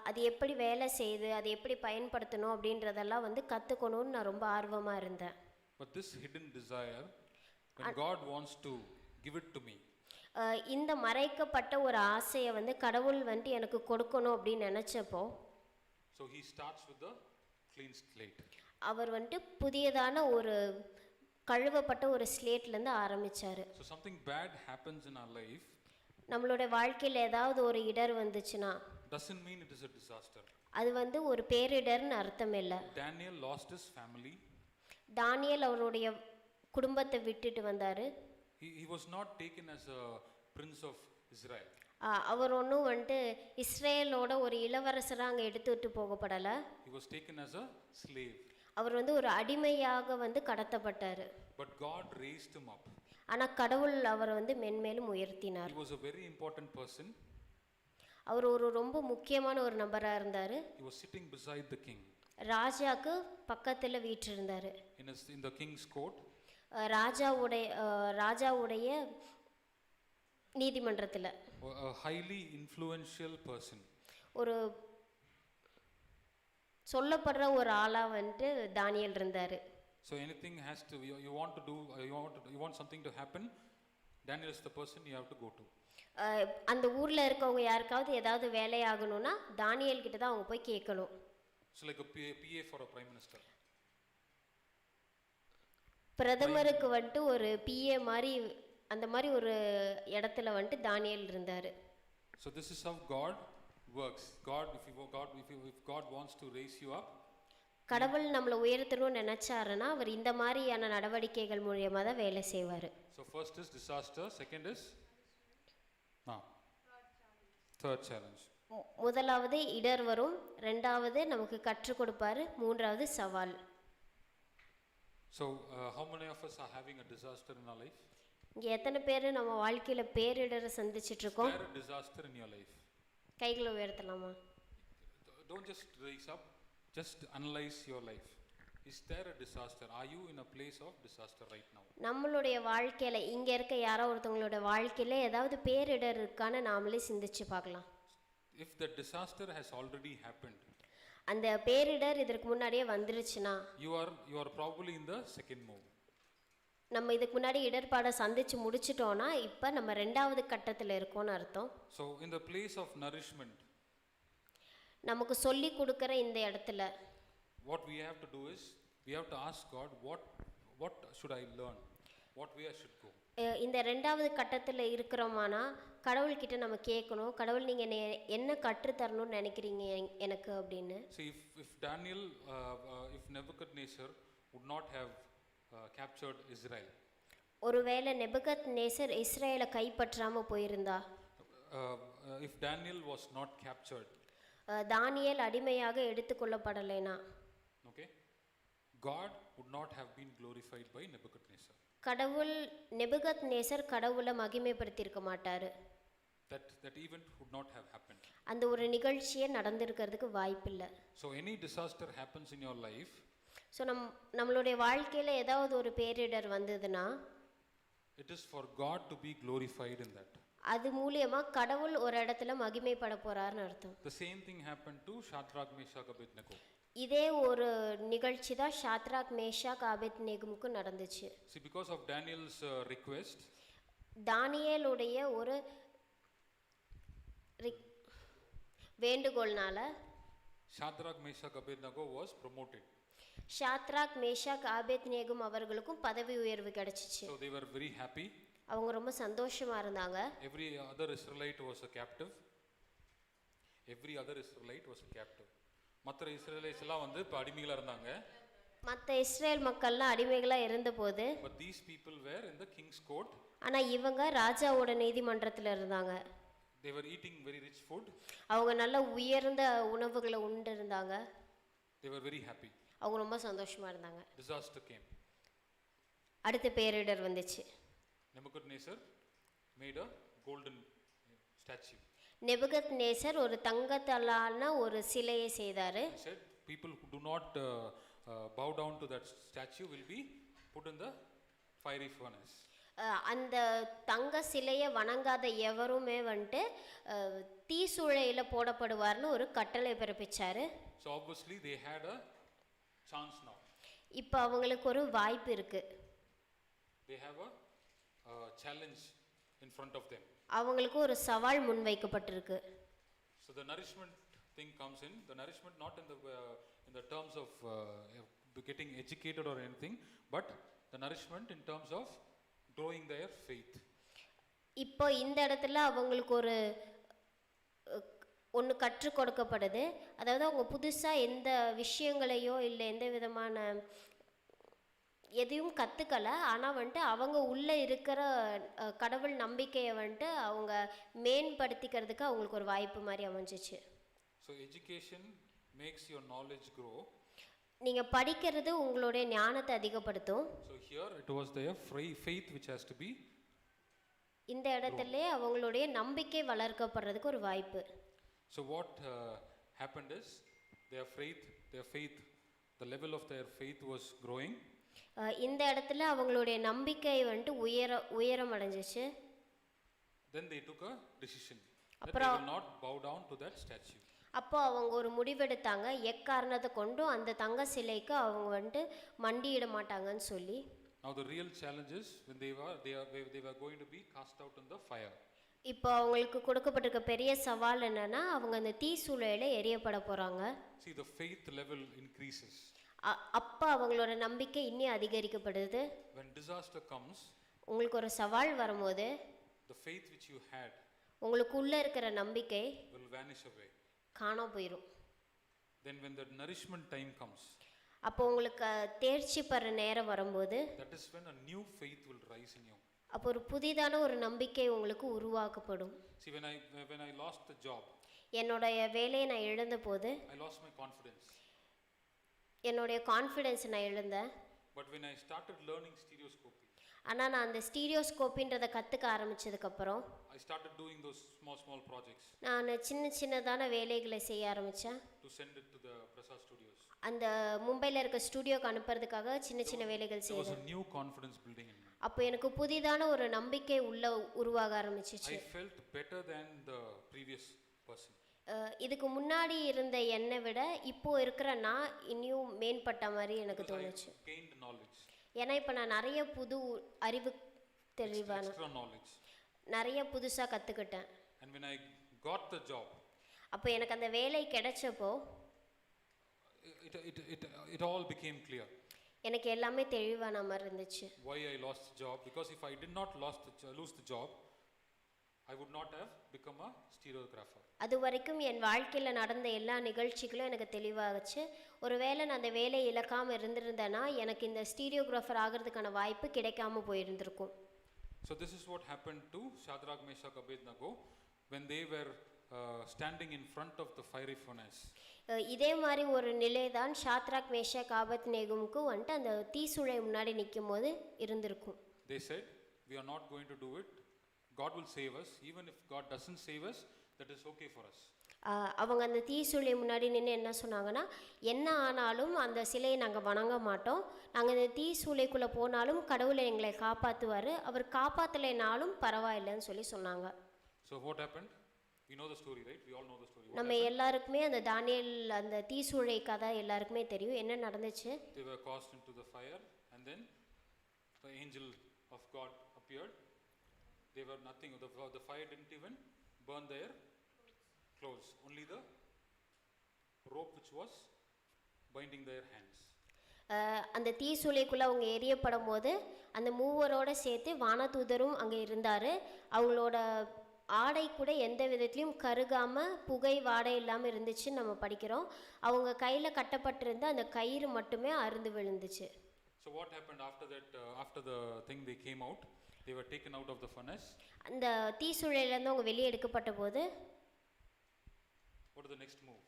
அது எப்படி வேலை செய்யுது, அது எப்படி பயன்படுத்தணும் அப்படின்றதெல்லாம் வந்து கற்றுக்கணும்னு நான் ரொம்ப ஆர்வமாக இருந்தேன். But this hidden desire, when God wants to give it to me, இந்த மறைக்கப்பட்ட ஒரு ஆசையை வந்து கடவுள் வந்து எனக்கு கொடுக்கணும் அப்படின்னு நினச்சப்போ so he starts with the clean slate. அவர் வந்துட்டு புதியதான ஒரு கழுவப்பட்ட ஒரு ஸ்லேட்லேருந்து ஆரம்பித்தார். So something bad happens in our life. நம்மளோட வாழ்க்கையில் ஏதாவது ஒரு இடர் வந்துச்சுன்னா doesn't mean it is a disaster. அது வந்து ஒரு பேரிடர்னு அர்த்தம் இல்லை. Daniel lost his family. தானியேல் அவருடைய குடும்பத்தை விட்டுட்டு வந்தார். He was not taken as a prince of Israel. அவர் ஒன்றும் வந்துட்டு இஸ்ரேலோட ஒரு இளவரசராக அங்கே எடுத்துட்டு போகப்படலை. He was taken as a slave. அவர் வந்து ஒரு அடிமையாக வந்து கடத்தப்பட்டார். But God raised him up. ஆனால் கடவுள் அவரை வந்து மென்மேலும் உயர்த்தினார். He was a very important person. அவர் ஒரு ரொம்ப முக்கியமான ஒரு நபராக இருந்தார். He was sitting beside the king. ராஜாக்கு பக்கத்தில் வீற்றிருந்தார். In the king's court. ராஜாவுடைய நீதிமன்றத்தில். A highly influential person. ஒரு சொல்லப்படுற ஒரு ஆளாக வந்துட்டு தானியேல் இருந்தார். So anything has to you want something to happen, Daniel is the person you have to go to. அந்த ஊரில் இருக்கவங்க யாருக்காவது ஏதாவது வேலையாகணும்னா தானியேல் கிட்ட தான் அவங்க போய் கேட்கணும். So like a PA for a prime minister. பிரதமருக்கு வந்துட்டு ஒரு PA மாதிரி அந்த மாதிரி ஒரு இடத்துல வந்துட்டு தானியேல் இருந்தார். So this is how God works. If God wants to raise you up, கடவுள் நம்மளை உயர்த்தணும்னு நினைச்சாருன்னா அவர் இந்த மாதிரியான நடவடிக்கைகள் மூலமா தான் வேலை செய்வார். So first is disaster, second is third challenge. முதலாவது இடர் வரும், ரெண்டாவது நமக்கு கற்றுக் கொடுப்பாரு, மூன்றாவது சவால். So how many of us are having a disaster in our life? இங்கே எத்தனை பேர் நம்ம வாழ்க்கையில் பேரிடரை சந்திச்சிட்டு இருக்கோம்? Is there a disaster in your life? கைகளை உயர்த்தலாமா? Don't just raise up, just analyze your life. Is there a disaster? Are you in a place of disaster right now? நம்மளுடைய வாழ்க்கையில் இங்கே இருக்க யாரோ ஒருத்தவங்களோட வாழ்க்கையில் ஏதாவது பேரிடர் இருக்கான்னு நாமளே சிந்திச்சு பார்க்கலாம். If the disaster has already happened, அந்த பேரிடர் இதற்கு முன்னாடியே வந்துருச்சுன்னா you are probably in the second move. நம்ம இதுக்கு முன்னாடி இடர்பாடை சந்திச்சு முடிச்சிட்டோம்னா இப்போ நம்ம ரெண்டாவது கட்டத்தில் இருக்கோம்னு அர்த்தம். So in the place of nourishment, நமக்கு சொல்லி கொடுக்குற இந்த இடத்துல what we have to do is we have to ask God, what should I learn? what way I should go. இந்த ரெண்டாவது கட்டத்தில் இருக்கிறோமானா கடவுள்கிட்ட நம்ம கேட்கணும், கடவுள் நீங்கள் என்னை என்ன கற்றுத்தரணும்னு நினைக்கிறீங்க எனக்கு அப்படின்னு. See, if Daniel, if Nebuchadnezzar would not have captured Israel, ஒருவேளை நெபுகத்நேசர் இஸ்ரேலை கைப்பற்றாமல் போயிருந்தா, if Daniel was not captured, தானியேல் அடிமையாக எடுத்துக்கொள்ளப்படலைனா, okay, God would not have been glorified by Nebuchadnezzar. கடவுள் நெபுகத்நேசர் கடவுளை மகிமைப்படுத்தியிருக்க மாட்டார். That event would not have happened. அந்த ஒரு நிகழ்ச்சியே நடந்திருக்கிறதுக்கு வாய்ப்பில்லை. So any disaster happens in your life, so நம்மளுடைய வாழ்க்கையில் ஏதாவது ஒரு பேரிடர் வந்ததுன்னா it is for God to be glorified in that. அது மூலியமாக கடவுள் ஒரு இடத்துல மகிமைப்பட போறாருன்னு அர்த்தம். The same thing happened to Shadrach, Meshach, Abednego. இதே ஒரு நிகழ்ச்சி தான் ஷாத்ராக் மேஷாக் ஆபேத்நேகோவுக்கு நடந்துச்சு. See, because of Daniel's request, தானியேலுடைய ஒரு வேண்டுகோள்னால Shadrach, Meshach, Abednego was promoted. Shadrach Meshach Abednego அவர்களுக்கும் பதவி உயர்வு கிடைச்சிச்சு. So they were very happy. அவங்க ரொம்ப சந்தோஷமா இருந்தாங்க. Every other Israelite was a captive. Every other Israelite was a captive. மற்ற இஸ்ரேலைட்ஸ் எல்லாம் வந்து இப்போ அடிமைகளா இருந்தாங்க. மற்ற இஸ்ரேல் மக்கள்லாம் அடிமைகளா இருந்தபோது, But these people were in the king's court. ஆனா இவங்க ராஜாவோட நீதிமன்றத்தில் இருந்தாங்க. They were eating very rich food. அவங்க நல்ல உயர்ந்த உணவுகளை உண்டு இருந்தாங்க. They were very happy. அவங்க ரொம்ப சந்தோஷமா இருந்தாங்க. Disaster came. அடுத்த பேரிடர் வந்துச்சு. Nebuchadnezzar made a golden statue. Nebuchadnezzar ஒரு தங்கத்தாலான ஒரு சிலையை செய்தாரு. He said, people who do not bow down to that statue will be put in the fiery furnace. அந்த தங்க சிலையை வணங்காத எவருமே வந்துட்டு தீசூளையில் போடப்படுவார்னு ஒரு கட்டளை பிறப்பிச்சாரு. So obviously they had a chance now. இப்போ அவங்களுக்கு ஒரு வாய்ப்பு இருக்கு. They have a challenge in front of them. அவங்களுக்கு ஒரு சவால் முன்வைக்கப்பட்டிருக்கு. So the nourishment thing comes in. The nourishment not in the terms of getting educated or anything, but the nourishment in terms of growing their faith. இப்போ இந்த இடத்துல அவங்களுக்கு ஒரு ஒன்று கற்றுக் கொடுக்கப்படுது. அதாவது அவங்க புதுசாக எந்த விஷயங்களையோ இல்லை எந்த விதமான எதையும் கற்றுக்கலை, ஆனால் வந்துட்டு அவங்க உள்ளே இருக்கிற கடவுள் நம்பிக்கையை வந்துட்டு அவங்க மேம்படுத்திக்கிறதுக்கு அவங்களுக்கு ஒரு வாய்ப்பு மாதிரி அமைஞ்சிச்சு. So education makes your knowledge grow. நீங்கள் படிக்கிறது உங்களுடைய ஞானத்தை அதிகப்படுத்தும். So here it was their faith which has to be. இந்த இடத்துல அவங்களுடைய நம்பிக்கை வளர்க்கப்படுறதுக்கு ஒரு வாய்ப்பு. So what happened is their faith, the level of their faith was growing. இந்த இடத்துல அவங்களுடைய நம்பிக்கை வந்துட்டு உயரம் அடைஞ்சிச்சு. Then they took a decision that they will not bow down to that statue. அப்போ அவங்க ஒரு முடிவெடுத்தாங்க, எக்காரணத்தை கொண்டும் அந்த தங்க சிலைக்கு அவங்க வந்துட்டு மண்டியிட மாட்டாங்கன்னு சொல்லி. Now the real challenge is when they were going to be cast out in the fire. இப்போ அவங்களுக்கு கொடுக்கப்பட்டிருக்க பெரிய சவால் என்னன்னா அவங்க அந்த தீ சூளையில எரியப்பட போறாங்க. See, the faith level increases. அப்போ அவங்களோட நம்பிக்கை இன்னும் அதிகரிக்கப்படுது. When disaster comes, உங்களுக்கு ஒரு சவால் வரும்போது the faith which you had உங்களுக்குள்ள இருக்கிற நம்பிக்கை will vanish away. காணாம போயிடும். Then when the nourishment time comes, அப்போ உங்களுக்கு தேர்ச்சி பெற நேரம் வரும்போது that is when a new faith will rise in you. அப்போ ஒரு புதிதான ஒரு நம்பிக்கை உங்களுக்கு உருவாக்கப்படும். See, when I lost the job, என்னுடைய வேலையை நான் இழந்த போது I lost my confidence. என்னுடைய கான்ஃபிடென்ஸ் நான் இழந்தேன். But when I started learning stereoscopy, ஆனால் நான் அந்த ஸ்டீரியோஸ்கோப்பின்றதை கற்றுக்க ஆரம்பித்ததுக்கப்புறம் I started doing those small projects நான் சின்னதான வேலைகளை செய்ய ஆரம்பித்தேன். to send it to the Prasad Studios. அந்த மும்பையில் இருக்க ஸ்டுடியோக்கு அனுப்புறதுக்காக சின்ன வேலைகள் There was செய்தேன். a new confidence building in me. அப்போ எனக்கு புதிதான ஒரு நம்பிக்கை உருவாக ஆரம்பிச்சிச்சு. I felt better than the previous person. இதுக்கு முன்னாடி இருந்த என்னை விட இப்போ இருக்கிற நான் இன்னும் மேம்பட்ட மாதிரி எனக்கு தோணுச்சு. I gained knowledge. ஏன்னா இப்போ நான் நிறைய புது அறிவு தெளிவான Extra knowledge. நிறைய புதுசாக கற்றுக்கிட்டேன். And when I got the job, அப்போ எனக்கு அந்த வேலை கிடைச்சப்போ it all became clear. எனக்கு எல்லாமே தெளிவான மாதிரி இருந்துச்சு. Why I lost the job? Because if I did not lose the job, I would not have become a stereographer. அது வரைக்கும் என் வாழ்க்கையில் நடந்த எல்லா நிகழ்ச்சிகளும் எனக்கு தெளிவாகச்சு. ஒருவேளை நான் அந்த வேலையை இழக்காமல் இருந்திருந்தேன்னா எனக்கு இந்த ஸ்டீரியோகிராஃபர் ஆகிறதுக்கான வாய்ப்பு கிடைக்காம போயிருந்திருக்கும். So this is what happened to Shadrach, Meshach, Abednego when they were standing in front of the fiery furnace. இதே மாதிரி ஒரு நிலை தான் ஷாத்ராக் மேஷாக் ஆபத்நேகோவுக்கு வந்துட்டு அந்த தீசுளை முன்னாடி நிற்கும் போது இருந்திருக்கும். They said, we are not going to do it. God will save us. Even if God doesn't save us, that is okay for us. அவங்க அந்த தீசுளை முன்னாடி நின்று என்ன சொன்னாங்கன்னா, என்ன ஆனாலும் அந்த சிலையை நாங்கள் வணங்க மாட்டோம், நாங்கள் இந்த தீசுளைக்குள்ளே போனாலும் கடவுளை எங்களை காப்பாற்றுவார், அவர் காப்பாற்றலைனாலும் பரவாயில்லைன்னு சொல்லி சொன்னாங்க. So what happened? We know the story, right? We all know the story. நம்ம எல்லாருக்குமே அந்த தானியேல் அந்த தீசுளை கதை எல்லாருக்குமே தெரியும். என்ன நடந்துச்சு? They were cast into the fire and then the angel of God appeared. They were nothing. The fire didn't even burn their clothes. Only the rope which was binding their hands. அந்த தீசுளைக்குள்ளே அவங்க எரியப்படும் போது அந்த மூவரோடு சேர்த்து வானதூதரும் அங்கே இருந்தார். அவங்களோட ஆடை கூட எந்த விதத்துலையும் கருகாமல் புகை வாடை இல்லாமல் இருந்துச்சுன்னு நம்ம படிக்கிறோம். அவங்க கையில் கட்டப்பட்டிருந்த அந்த கயிறு மட்டுமே அறுந்து விழுந்துச்சு. So what happened after that? After the thing they came out, they were taken out of the furnace. அந்த தீசுளையிலேருந்து அவங்க வெளியே எடுக்கப்பட்ட போது What is the next move?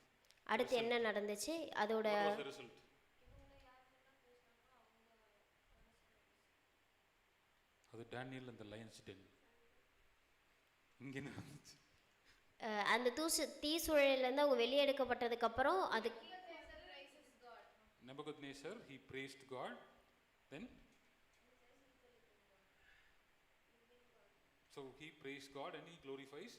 அடுத்து என்ன நடந்துச்சு? அதோட What was the result? அது Daniel and the lion's den. இங்கே நடந்துச்சு. அந்த தீசுளையிலேருந்து அவங்க வெளியே எடுக்கப்பட்டதுக்கப்புறம் அது Nebuchadnezzar, he praised God. Then so he praised God and he glorifies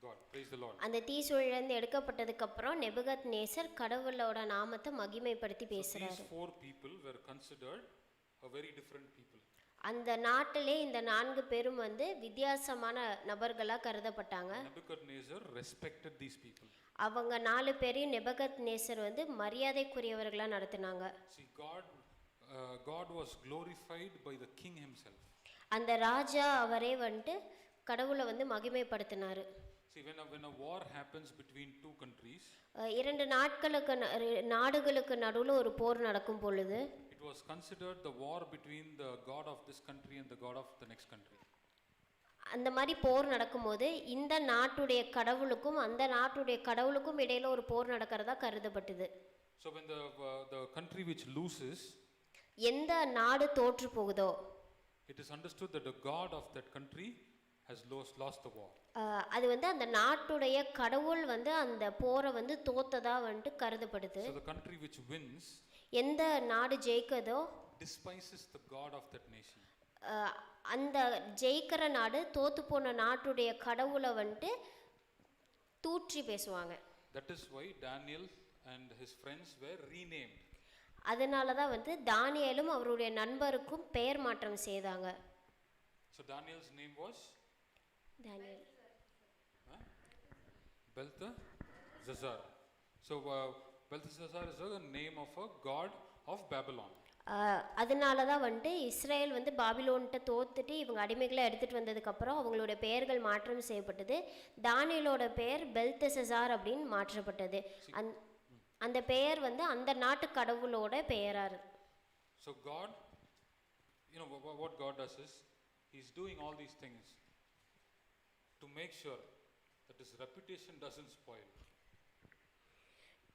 God. Praise the Lord. அந்த தீசுளையிலேருந்து எடுக்கப்பட்டதுக்கப்புறம் நெபுகத்நேசர் கடவுளோட நாமத்தை மகிமைப்படுத்தி பேசுகிறாரு. These four people were considered a very different people. அந்த நாட்டிலே இந்த 4 பேரும் வந்து வித்தியாசமான நபர்களாக கருதப்பட்டாங்க. Nebuchadnezzar respected these people. அவங்க 4 பேரையும் நெபுகத்நேசர் வந்து மரியாதைக்குரியவர்களாக நடத்தினாங்க. See, God was glorified by the king himself. அந்த ராஜா அவரே வந்துட்டு கடவுளை வந்து மகிமைப்படுத்தினார். See, when a war happens between two countries, 2 நாடுகளுக்கு நடுவில் ஒரு போர் நடக்கும் பொழுது it was considered the war between the god of this country and the god of the next country. அந்த மாதிரி போர் நடக்கும்போது இந்த நாட்டுடைய கடவுளுக்கும் அந்த நாட்டுடைய கடவுளுக்கும் இடையில ஒரு போர் நடக்கிறதா கருதப்பட்டது. So when the country which loses, எந்த நாடு தோற்று போகுதோ, it is understood that the god of that country has lost the war. அது வந்து அந்த நாட்டுடைய கடவுள் வந்து அந்த போரை வந்து தோத்ததா வந்துட்டு கருதப்படுது. So the country which wins எந்த நாடு ஜெயிக்கதோ despises the god of that nation. அந்த ஜெயிக்கிற நாடு தோத்து போன நாட்டுடைய கடவுளை வந்துட்டு தூற்றி பேசுவாங்க. That is why Daniel and his friends were renamed. அதனால தான் வந்து தானியேலும் அவருடைய நண்பருக்கும் பெயர் மாற்றம் செய்தாங்க. So Daniel's name was Daniel. Belteshazzar. So Belteshazzar is the name of a god of Babylon. அதனால தான் வந்துட்டு இஸ்ரேல் வந்து பாபிலோன்கிட்ட தோத்துட்டு இவங்க அடிமைகளை எடுத்துகிட்டு வந்ததுக்கப்புறம் அவங்களோட பெயர்கள் மாற்றம் செய்யப்பட்டது. தானியேலோட பெயர் பெல்தெஷாசார் அப்படின்னு மாற்றப்பட்டது. அந்த பெயர் வந்து அந்த நாட்டு கடவுளோட பெயராரு. So God, what God does is he's doing all these things to make sure that his reputation doesn't spoil.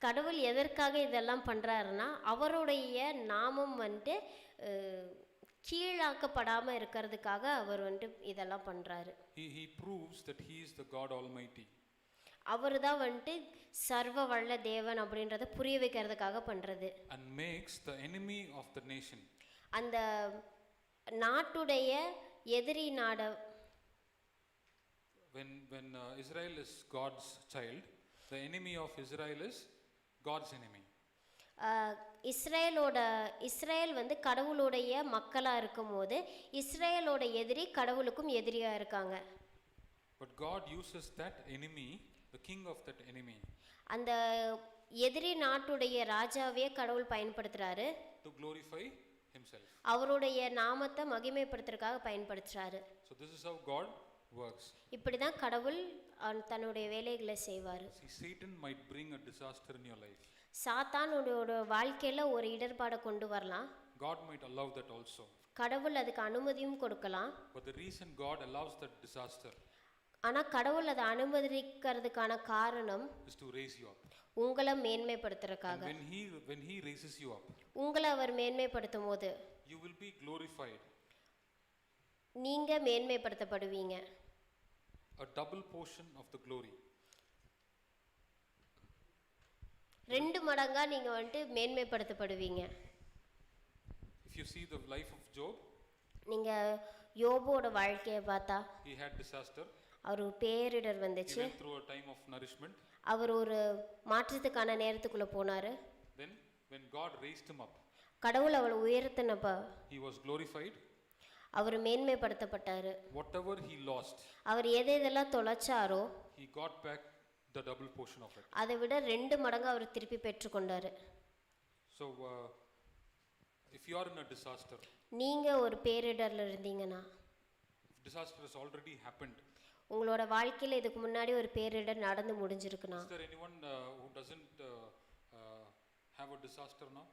கடவுள் எதற்காக இதெல்லாம் பண்ணுறாருன்னா அவருடைய நாமம் வந்துட்டு கீழாக்கப்படாமல் இருக்கிறதுக்காக அவர் வந்துட்டு இதெல்லாம் பண்ணுறாரு. He proves that he is the God Almighty. அவர் தான் வந்துட்டு சர்வ வல்ல தேவன் அப்படின்றத புரிய வைக்கிறதுக்காக பண்ணுறது. And makes the enemy of the nation. அந்த நாட்டுடைய எதிரி நாடு. When Israel is God's child, the enemy of Israel is God's enemy. Israel வந்து கடவுளுடைய மக்களாக இருக்கும்போது இஸ்ரேலோட எதிரி கடவுளுக்கும் எதிரியாக இருக்காங்க. But God uses that enemy, the king of that enemy, அந்த எதிரி நாட்டுடைய ராஜாவே கடவுள் பயன்படுத்துறாரு to glorify himself. அவருடைய நாமத்தை மகிமைப்படுத்துறதுக்காக பயன்படுத்துறாரு. So this is how God works. இப்படி தான் கடவுள் தன்னுடைய வேலைகளை செய்வார். See, Satan might bring a disaster in your life. சாத்தான் உன்னோட வாழ்க்கையில் ஒரு இடர்பாடை கொண்டு வரலாம். God might allow that also. கடவுள் அதுக்கு அனுமதியும் கொடுக்கலாம். But the reason God allows that disaster ஆனால் கடவுள் அதை அனுமதிக்கிறதுக்கான காரணம் is to raise you up. உங்களை And மேன்மைப்படுத்துறதுக்காக. when he raises you up, உங்களை அவர் மேன்மைப்படுத்தும் போது you will be glorified. நீங்கள் மேன்மைப்படுத்தப்படுவீங்க. A double portion of the glory. 2 மடங்கா நீங்கள் வந்துட்டு மேன்மைப்படுத்தப்படுவீங்க. If you see the life of Job, நீங்கள் யோபோட வாழ்க்கையை பார்த்தா he had disaster. அவர் ஒரு பேரிடர் He வந்துச்சு. went through a time of nourishment. அவர் ஒரு மாற்றத்துக்கான நேரத்துக்குள்ளே போனார். Then when God raised him up, கடவுள் அவளை உயர்த்தினப்ப he was glorified. Our மேன்மைப்படுத்தப்பட்டார். Whatever he lost, அவர் எதெல்லாம் தொலைச்சாரோ he got back the double portion of it. அதை விட 2 மடங்கு அவர் திருப்பி பெற்றுக்கொண்டார். So if you are in a disaster, நீங்கள் ஒரு பேரிடரில் இருந்தீங்கன்னா, if disaster has already happened, உங்களோட வாழ்க்கையில் இதுக்கு முன்னாடி ஒரு பேரிடர் நடந்து முடிஞ்சிருக்குண்ணா, is there anyone who doesn't have a disaster now?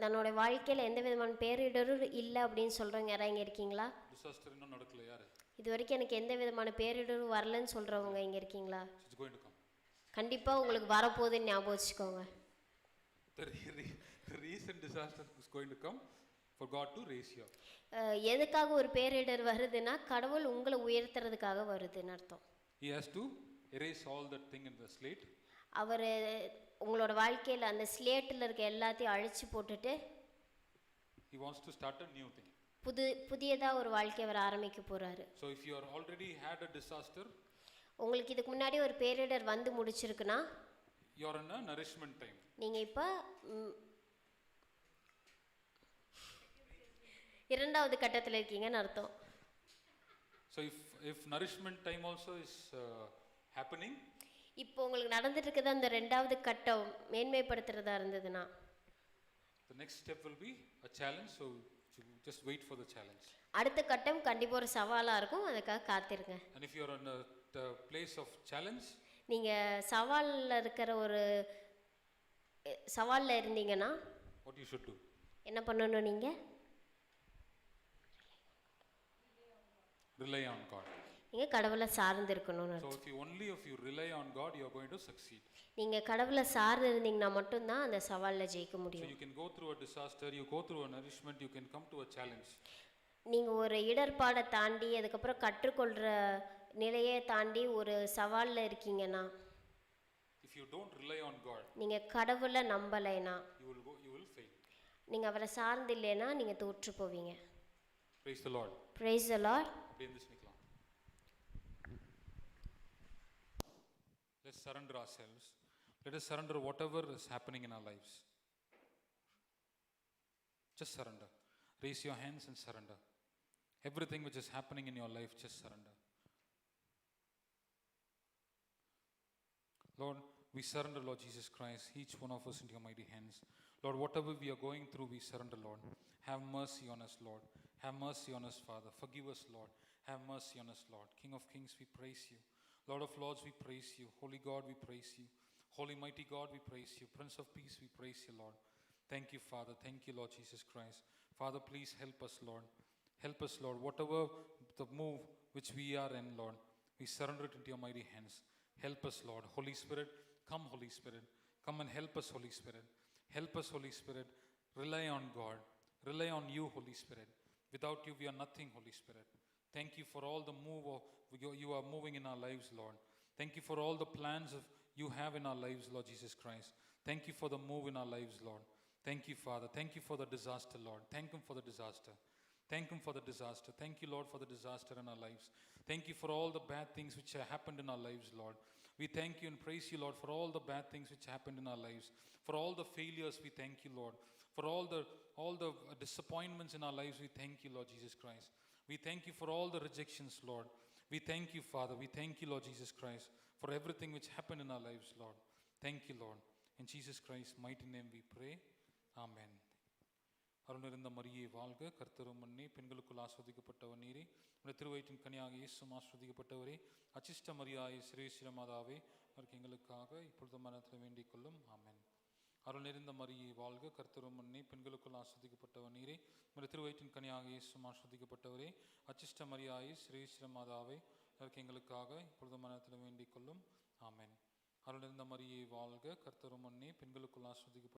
தன்னோட வாழ்க்கையில் எந்த விதமான பேரிடரும் இல்லை அப்படின்னு சொல்கிறவங்க யாராவது இங்கே இருக்கீங்களா? Disaster இன்னும் நடக்கல யாரு? இது வரைக்கும் எனக்கு எந்த விதமான பேரிடரும் வரலன்னு சொல்கிறவங்க இங்கே இருக்கீங்களா? It's going to come. கண்டிப்பாக உங்களுக்கு வரப்போகுதுன்னு ஞாபகம் வச்சுக்கோங்க. The recent disaster is going to come for God to raise you up. எதுக்காக ஒரு பேரிடர் வருதுன்னா கடவுள் உங்களை உயர்த்துறதுக்காக வருதுன்னு அர்த்தம். He has to erase all that thing in the slate. அவர் உங்களோட வாழ்க்கையில் அந்த ஸ்லேட்டில் இருக்க எல்லாத்தையும் அழிச்சு போட்டுட்டு He wants to start a new thing. புதியதாக ஒரு வாழ்க்கையை அவர் ஆரம்பிக்க போகிறாரு. So if you are already had a disaster, உங்களுக்கு இதுக்கு முன்னாடி ஒரு பேரிடர் வந்து முடிச்சிருக்குன்னா, you are in a nourishment time. நீங்கள் இப்போ 2வது கட்டத்தில் இருக்கீங்கன்னு அர்த்தம். So if nourishment time also is happening, இப்போ உங்களுக்கு நடந்துட்டு இருக்குது அந்த 2வது கட்டம் மேன்மைப்படுத்துறதா இருந்ததுன்னா, the next step will be a challenge. So you just wait for the challenge. அடுத்த கட்டம் கண்டிப்பாக ஒரு சவாலாக இருக்கும், அதுக்காக காத்திருங்க. And if you are in the place of challenge, நீங்கள் சவாலில் இருக்கிற ஒரு சவாலில் இருந்தீங்கன்னா what you should do? என்ன பண்ணணும்? நீங்கள் Rely on God. நீங்கள் கடவுளை சார்ந்து இருக்கணும்னு. So if you rely on God, you are going to succeed. நீங்கள் கடவுளை சார்ந்து இருந்தீங்கன்னா மட்டும்தான் அந்த சவாலில் ஜெயிக்க So முடியும். you can go through a disaster, you go through a nourishment, you can come to a challenge. நீங்கள் ஒரு இடர்பாடை தாண்டி அதுக்கப்புறம் கற்றுக்கொள்கிற நிலையை தாண்டி ஒரு சவாலில் இருக்கீங்கன்னா, If you don't rely on God, நீங்கள் கடவுளை நம்பலைன்னா, you will fail. நீங்கள் அவரை சார்ந்து இல்லைன்னா நீங்கள் தோற்று போவீங்க. Praise the Lord. Praise the Lord. அப்படியே எந்திரிச்சு நிக்கலாம். Let's surrender ourselves. Let us surrender whatever is happening in our lives. Just surrender. Raise your hands and surrender. Everything which is happening in your life, just surrender. Lord, we surrender, Lord Jesus Christ, each one of us into your mighty hands. Lord, whatever we are going through, we surrender, Lord. Have mercy on us, Lord. Have mercy on us, Father. Forgive us, Lord. Have mercy on us, Lord. King of kings, we praise you. Lord of lords, we praise you. Holy God, we praise you. Holy mighty God, we praise you. Prince of peace, we praise you, Lord. Thank you, Father. Thank you, Lord Jesus Christ. Father, please help us, Lord. Help us, Lord. Whatever the move which we are in, Lord, we surrender it into your mighty hands. Help us, Lord. Holy Spirit, come, Holy Spirit. Come and help us, Holy Spirit. Help us, Holy Spirit. Rely on God. Rely on you, Holy Spirit. Without you, we are nothing, Holy Spirit. Thank you for all the move you are moving in our lives, Lord. Thank you for all the plans you have in our lives, Lord Jesus Christ. Thank you for the move in our lives, Lord. Thank you, Father. Thank you for the disaster, Lord. Thank Him for the disaster. Thank Him for the disaster. Thank you, Lord, for the disaster in our lives. Thank you for all the bad things which have happened in our lives, Lord. We thank you and praise you, Lord, for all the bad things which happened in our lives. For all the failures, we thank you, Lord. For all the disappointments in our lives, we thank you, Lord Jesus Christ. We thank you for all the rejections, Lord. We thank you, Father. We thank you, Lord Jesus Christ, for everything which happened in our lives, Lord. Thank you, Lord. In Jesus Christ's mighty name we pray. Amen. அருள் நிறைந்த மரியே வாழ்க, கர்த்தரும் மன்னி, பெண்களுக்குள் ஆஸ்வதிக்கப்பட்டவர் நீரே. உடைய திருவயிற்றின் கனியாக இயேசும் ஆஸ்வதிக்கப்பட்டவரே. அச்சிஷ்ட மரியாயே சிரேஸ்வர மாதாவே, அவருக்கு எங்களுக்காக இப்பொழுது மரணத்தில் வேண்டிக் கொள்ளும். ஆமென். அருள் நிறைந்த மரியே வாழ்க, கர்த்தரும் மன்னி, பெண்களுக்குள் ஆஸ்வதிக்கப்பட்டவர் நீரே. உடைய திருவயிற்றின் கனியாக இயேசும் ஆஸ்வதிக்கப்பட்டவரே. அச்சிஷ்ட மரியாயே சிரேஸ்வர மாதாவே, அவருக்கு எங்களுக்காக இப்பொழுது மரணத்தில் வேண்டிக் கொள்ளும். ஆமென். அருள் நிறைந்த மரியே வாழ்க, கர்த்தரும் மன்னி, பெண்களுக்குள் ஆஸ்வதிக்கப்பட்ட